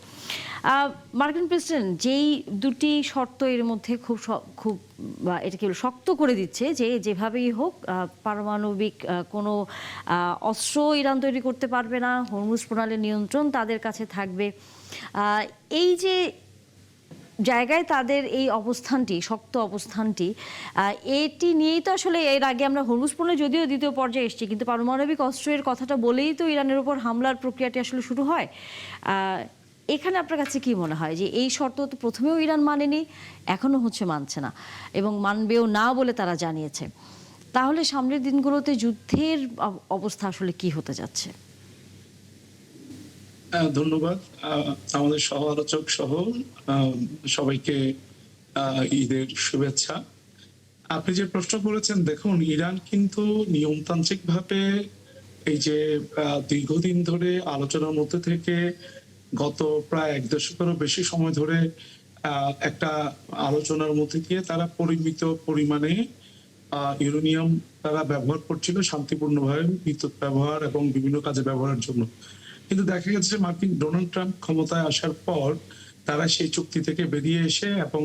মার্কিন প্রেসিডেন্ট যেই দুটি শর্ত এর মধ্যে খুব এটা কি শক্ত করে দিচ্ছে যে যেভাবেই হোক পারমাণবিক কোনো অস্ত্র ইরান তৈরি করতে পারবে না, হরমুজ প্রণালীর নিয়ন্ত্রণ তাদের কাছে থাকবে, এই যে জায়গায় তাদের এই অবস্থানটি, শক্ত অবস্থানটি, এটি নিয়েই তো আসলে এর আগে আমরা হরমুজ প্রণালী যদিও দ্বিতীয় পর্যায়ে এসেছি, কিন্তু পারমাণবিক অস্ত্রের কথাটা বলেই তো ইরানের উপর হামলার প্রক্রিয়াটি আসলে শুরু হয়। এখানে আপনার কাছে কি মনে হয় যে এই শর্ত তো প্রথমেও ইরান মানেনি, এখনো মানছে না এবং মানবেও না বলে তারা জানিয়েছে, তাহলে সামনের দিনগুলোতে যুদ্ধের অবস্থা আসলে কি হতে যাচ্ছে? ধন্যবাদ আমাদের সহ আলোচক সহ সবাইকে ঈদের শুভেচ্ছা। আপনি যে প্রশ্ন করেছেন, দেখুন ইরান কিন্তু নিয়মতান্ত্রিক ভাবে এই যে দীর্ঘদিন ধরে আলোচনার মধ্যে থেকে গত প্রায় 1 দশকেরও বেশি সময় ধরে একটা আলোচনার মধ্যে দিয়ে তারা পরিমিত পরিমাণে ইউরেনিয়াম তারা ব্যবহার করছিল শান্তিপূর্ণভাবে, বিদ্যুৎ ব্যবহার এবং বিভিন্ন কাজে ব্যবহারের জন্য। কিন্তু দেখা গেছে যে মার্কিন ডোনাল্ড ট্রাম্প ক্ষমতায় আসার পর তারা সেই চুক্তি থেকে বেরিয়ে এসে এবং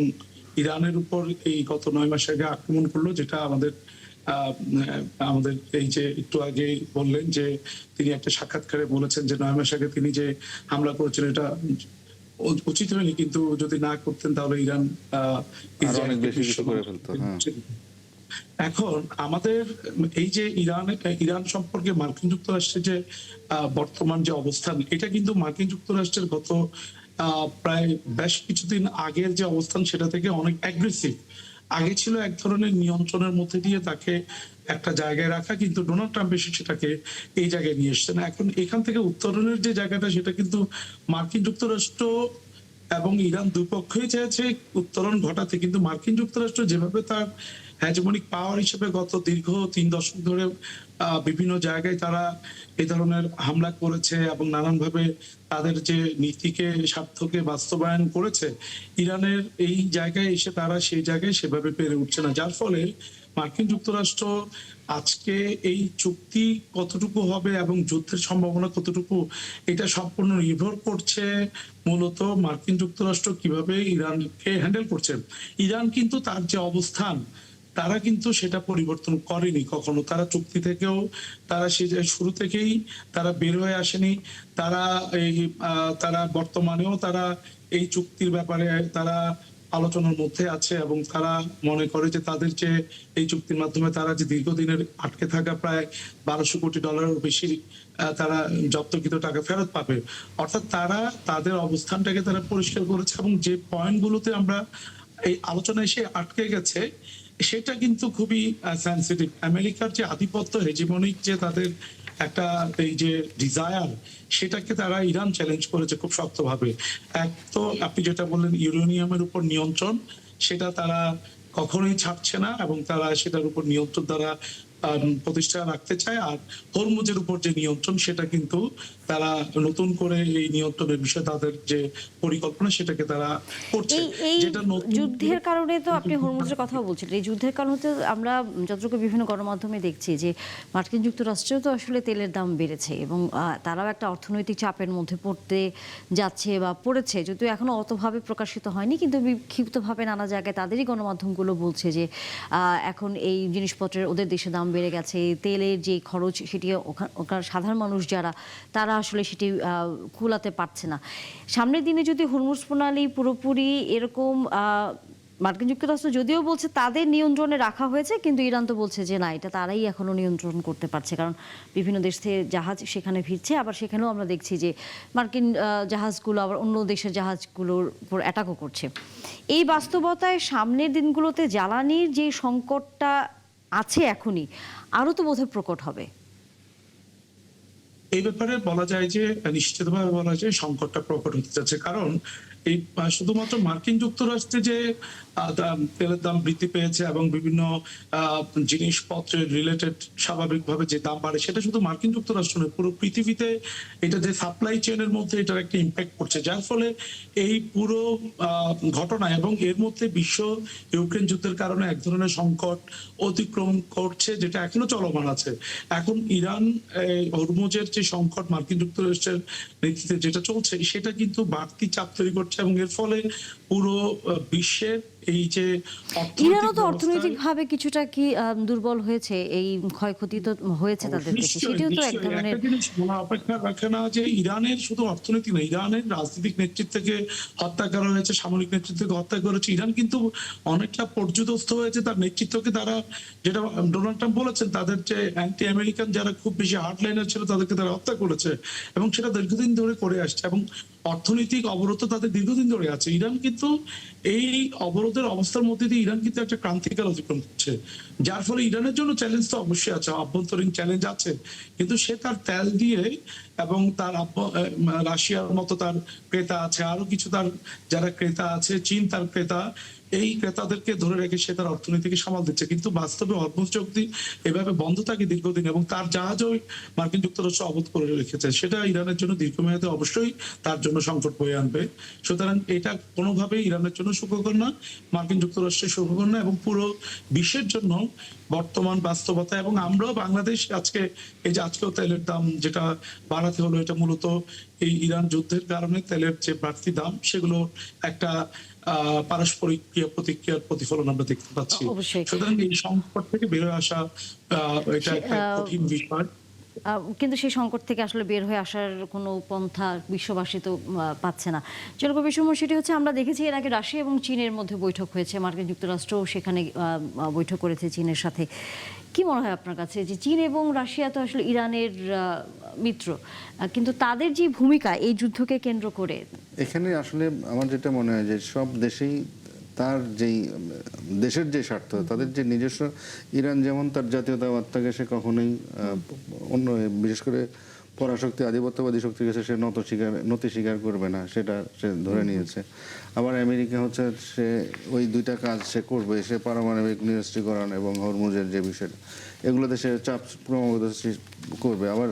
ইরানের উপর এই গত 9 মাস আগে আক্রমণ করলো, যেটা আমাদের এই যে একটু আগে বললেন যে তিনি একটা সাক্ষাৎকারে বলেছেন যে 9 মাস আগে তিনি যে হামলা করেছেন এটা উচিত হয়নি, কিন্তু যদি না করতেন তাহলে ইরান অনেক বেশি কিছু করে ফেলতো। এখন আমাদের এই যে ইরান সম্পর্কে মার্কিন যুক্তরাষ্ট্রের যে বর্তমান যে অবস্থান, এটা কিন্তু মার্কিন যুক্তরাষ্ট্রের গত প্রায় বেশ কিছুদিন আগের যে অবস্থান সেটা থেকে অনেক অ্যাগ্রেসিভ। আগে ছিল এক ধরনের নিয়ন্ত্রণের মধ্যে দিয়ে তাকে একটা জায়গায় রাখা, কিন্তু ডোনাল্ড ট্রাম্প এসে সেটাকে এই জায়গায় নিয়ে এসছেন। এখন এখান থেকে উত্তরণের যে জায়গাটা, সেটা কিন্তু মার্কিন যুক্তরাষ্ট্র এবং ইরান দুই পক্ষই চেয়েছে উত্তরণ ঘটাতে, কিন্তু মার্কিন যুক্তরাষ্ট্র যেভাবে তার হ্যাজমনিক পাওয়ার হিসেবে গত দীর্ঘ 3 দশক ধরে বিভিন্ন জায়গায় তারা এই ধরনের হামলা করেছে এবং নানানভাবে তাদের যে নীতিকে স্বার্থকে বাস্তবায়ন করেছে, ইরানের এই জায়গায় এসে তারা সেই জায়গায় সেভাবে পেরে উঠছে না, যার ফলে মার্কিন যুক্তরাষ্ট্র আজকে এই চুক্তি কতটুকু হবে এবং যুদ্ধের সম্ভাবনা কতটুকু, এটা সম্পূর্ণ নির্ভর করছে মূলত মার্কিন যুক্তরাষ্ট্র কিভাবে ইরানকে হ্যান্ডেল করছে। ইরান কিন্তু তার যে অবস্থান, তারা কিন্তু সেটা পরিবর্তন করেনি কখনো। তারা চুক্তি থেকেও তারা সে শুরু থেকেই তারা বের হয়ে আসেনি। তারা তারা বর্তমানেও তারা এই চুক্তির ব্যাপারে তারা আলোচনার মধ্যে আছে এবং তারা মনে করে যে তাদের যে এই চুক্তির মাধ্যমে তারা যে দীর্ঘদিনের আটকে থাকা প্রায় $1200 কোটি বেশি তারা জব্দকৃত টাকা ফেরত পাবে। অর্থাৎ তারা তাদের অবস্থানটাকে তারা পরিষ্কার করেছে এবং যে পয়েন্টগুলোতে আমরা এই আলোচনায় এসে আটকে গেছে সেটা কিন্তু খুবই সেন্সিটিভ। আমেরিকার যে আধিপত্য, হেজিমনিক যে তাদের একটা এই যে ডিজায়ার, সেটাকে তারা ইরান চ্যালেঞ্জ করেছে খুব শক্তভাবে। এক তো আপনি যেটা বললেন ইউরেনিয়ামের উপর নিয়ন্ত্রণ, সেটা তারা কখনোই ছাড়ছে না এবং তারা সেটার উপর নিয়ন্ত্রণ তারা প্রতিষ্ঠা রাখতে চায়। আর হরমুজের উপর যে নিয়ন্ত্রণ, সেটা কিন্তু তারা নতুন করে এই নিয়ন্ত্রণের বিষয়ে তাদের যে পরিকল্পনা সেটাকে তারা করছে। এই যেটা নতুন যুদ্ধের কারণে তো আপনি হরমুজের কথা বলছিলেন, এই যুদ্ধের কারণে তো আমরা যতটুকু বিভিন্ন গণমাধ্যমে দেখছি যে মার্কিন যুক্তরাষ্ট্রেও তো আসলে তেলের দাম বেড়েছে এবং তারাও একটা অর্থনৈতিক চাপের মধ্যে পড়তে যাচ্ছে বা পড়েছে, যদিও এখনো অতভাবে প্রকাশিত হয়নি, কিন্তু বিক্ষিপ্তভাবে নানা জায়গায় তাদেরই গণমাধ্যমগুলো বলছে যে এখন এই জিনিসপত্রের ওদের দেশে দাম বেড়ে গেছে, তেলের যে খরচ সেটি ওখানে সাধারণ মানুষ যারা তারা আসলে সেটি কুলাতে পারছে না। সামনের দিনে যদি হরমুজ প্রণালী পুরোপুরি এরকম মার্কিন যুক্তরাষ্ট্র যদিও বলছে তাদের নিয়ন্ত্রণে রাখা হয়েছে, কিন্তু ইরান তো বলছে যে না, এটা তারাই এখনো নিয়ন্ত্রণ করতে পারছে, কারণ বিভিন্ন দেশ থেকে জাহাজ সেখানে ভিড়ছে, আবার সেখানেও আমরা দেখছি যে মার্কিন জাহাজগুলো আবার অন্য দেশের জাহাজগুলোর উপর অ্যাটাকও করছে। এই বাস্তবতায় সামনের দিনগুলোতে জ্বালানির যে সংকটটা আছে এখনই, আরও তো বোধহয় প্রকট হবে। এই ব্যাপারে বলা যায় যে নিশ্চিতভাবে বলা যায় সংকটটা প্রকট হতে যাচ্ছে, কারণ এই শুধুমাত্র মার্কিন যুক্তরাষ্ট্রে যে তেলের দাম বৃদ্ধি পেয়েছে এবং বিভিন্ন জিনিসপত্রের রিলেটেড স্বাভাবিকভাবে যে দাম বাড়ে, সেটা শুধু মার্কিন যুক্তরাষ্ট্র নয়, পুরো পৃথিবীতে এটা যে সাপ্লাই চেইনের মধ্যে এটার একটা ইম্প্যাক্ট পড়ছে, যার ফলে এই পুরো ঘটনা এবং এর মধ্যে বিশ্ব ইউক্রেন যুদ্ধের কারণে এক ধরনের সংকট অতিক্রম করছে, যেটা এখনো চলমান আছে। এখন ইরান হরমুজের যে সংকট মার্কিন যুক্তরাষ্ট্রের নেতৃত্বে যেটা চলছে, সেটা কিন্তু বাড়তি চাপ তৈরি করছে এবং এর ফলে পুরো বিশ্বের এই যে ইরানও তো অর্থনৈতিকভাবে কিছুটা কি দুর্বল হয়েছে, এই ক্ষয়ক্ষতি তো হয়েছে তাদের দেশে, সেটিও তো এক ধরনের অপেক্ষা রাখে না যে ইরানের শুধু অর্থনীতি না, ইরানের রাজনৈতিক নেতৃত্বকে হত্যা করা হয়েছে, সামরিক নেতৃত্বকে হত্যা করেছে। ইরান কিন্তু অনেকটা পর্যুদস্ত হয়েছে, তার নেতৃত্বকে তারা, যেটা ডোনাল্ড ট্রাম্প বলেছেন, তাদের যে অ্যান্টি আমেরিকান যারা খুব বেশি হার্ডলাইনার ছিল তাদেরকে তারা হত্যা করেছে এবং সেটা দীর্ঘদিন ধরে করে আসছে এবং অর্থনৈতিক অবরোধ তাদের দীর্ঘদিন ধরে আছে। ইরান কিন্তু এই অবরোধের অবস্থার মধ্যে দিয়ে ইরান কিন্তু একটা ক্রান্তিকাল অতিক্রম করছে, যার ফলে ইরানের জন্য চ্যালেঞ্জ তো অবশ্যই আছে, অভ্যন্তরীণ চ্যালেঞ্জ আছে, কিন্তু সে তার তেল দিয়ে এবং তার রাশিয়ার মতো তার ক্রেতা আছে, আরো কিছু তার যারা ক্রেতা আছে, চীন তার ক্রেতা, এই ক্রেতাদেরকে ধরে রেখে সে তার অর্থনীতিকে সামাল দিচ্ছে। কিন্তু বাস্তবে হরমুজ চুক্তি এভাবে বন্ধ থাকে দীর্ঘদিন এবং তার জাহাজও মার্কিন যুক্তরাষ্ট্র অবরোধ করে রেখেছে, সেটা ইরানের জন্য দীর্ঘমেয়াদে অবশ্যই তার জন্য সংকট বয়ে আনবে। সুতরাং এটা কোনোভাবেই ইরানের জন্য সুখকর না, মার্কিন যুক্তরাষ্ট্রের সুখকর না এবং পুরো বিশ্বের জন্য বর্তমান বাস্তবতা। এবং আমরাও বাংলাদেশ আজকে এই যে আজকেও তেলের দাম যেটা বাড়াতে হলো, এটা মূলত এই ইরান যুদ্ধের কারণে তেলের যে বাড়তি দাম, সেগুলো একটা পারস্পরিক ক্রিয়া প্রতিক্রিয়ার প্রতিফলন আমরা দেখতে পাচ্ছি। সুতরাং এই সংকট থেকে বেরোয় আসা এটা একটা কঠিন বিষয়। কিন্তু সেই সংকট থেকে আসলে বের হয়ে আসার কোনো পন্থা বিশ্ববাসী তো পাচ্ছে না। জলবায়ু বিষয় সেটি হচ্ছে, আমরা দেখেছি এর আগে রাশিয়া এবং চীনের মধ্যে বৈঠক হয়েছে, মার্কিন যুক্তরাষ্ট্রও সেখানে বৈঠক করেছে চীনের সাথে। কি মনে হয় আপনার কাছে যে চীন এবং রাশিয়া তো আসলে ইরানের মিত্র, কিন্তু তাদের যে ভূমিকা এই যুদ্ধকে কেন্দ্র করে? এখানে আসলে আমার যেটা মনে হয় যে সব দেশেই তার যেই দেশের যে স্বার্থ, তাদের যে নিজস্ব, ইরান যেমন তার জাতীয়তাবাদটাকে সে কখনোই অন্য বিশেষ করে পরাশক্তি আধিপত্যবাদী শক্তির কাছে সে নতি স্বীকার করবে না, সেটা সে ধরে নিয়েছে। আবার আমেরিকা হচ্ছে সে ওই দুইটা কাজ সে করবে, সে পারমাণবিক নিরস্ত্রীকরণ এবং হরমুজের যে বিষয়টা, এগুলোতে সে চাপ ক্রমাগত করবে। আবার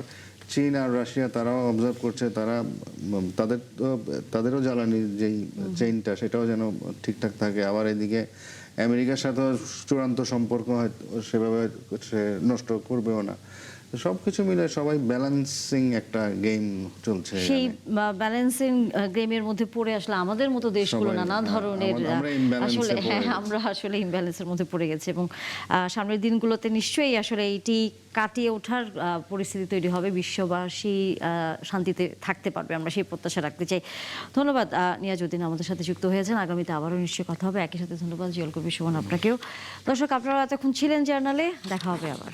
চীন আর রাশিয়া তারাও অবজার্ভ করছে, তাদেরও জ্বালানির যেই চেইনটা সেটাও যেন ঠিকঠাক থাকে। আবার এদিকে আমেরিকার সাথে চূড়ান্ত সম্পর্ক হয়তো সেভাবে সে নষ্ট করবেও না। সবকিছু মিলে সবাই ব্যালেন্সিং একটা গেম চলছে। সেই ব্যালেন্সিং গেমের মধ্যে পড়ে আসলে আমাদের মতো দেশগুলো নানা ধরনের আসলে আমরা আসলে ইমব্যালেন্সের মধ্যে পড়ে গেছি, এবং সামনের দিনগুলোতে নিশ্চয়ই আসলে এইটি কাটিয়ে ওঠার পরিস্থিতি তৈরি হবে, বিশ্ববাসী শান্তিতে থাকতে পারবে, আমরা সেই প্রত্যাশা রাখতে চাই। ধন্যবাদ নিয়াজউদ্দিন আমাদের সাথে যুক্ত হয়েছেন। আগামীতে আবারও নিশ্চয়ই কথা হবে। একই সাথে ধন্যবাদ জিয়াউল কবির সুমন আপনাকেও। দর্শক, আপনারা এতক্ষণ ছিলেন জার্নালে, দেখা হবে আবার।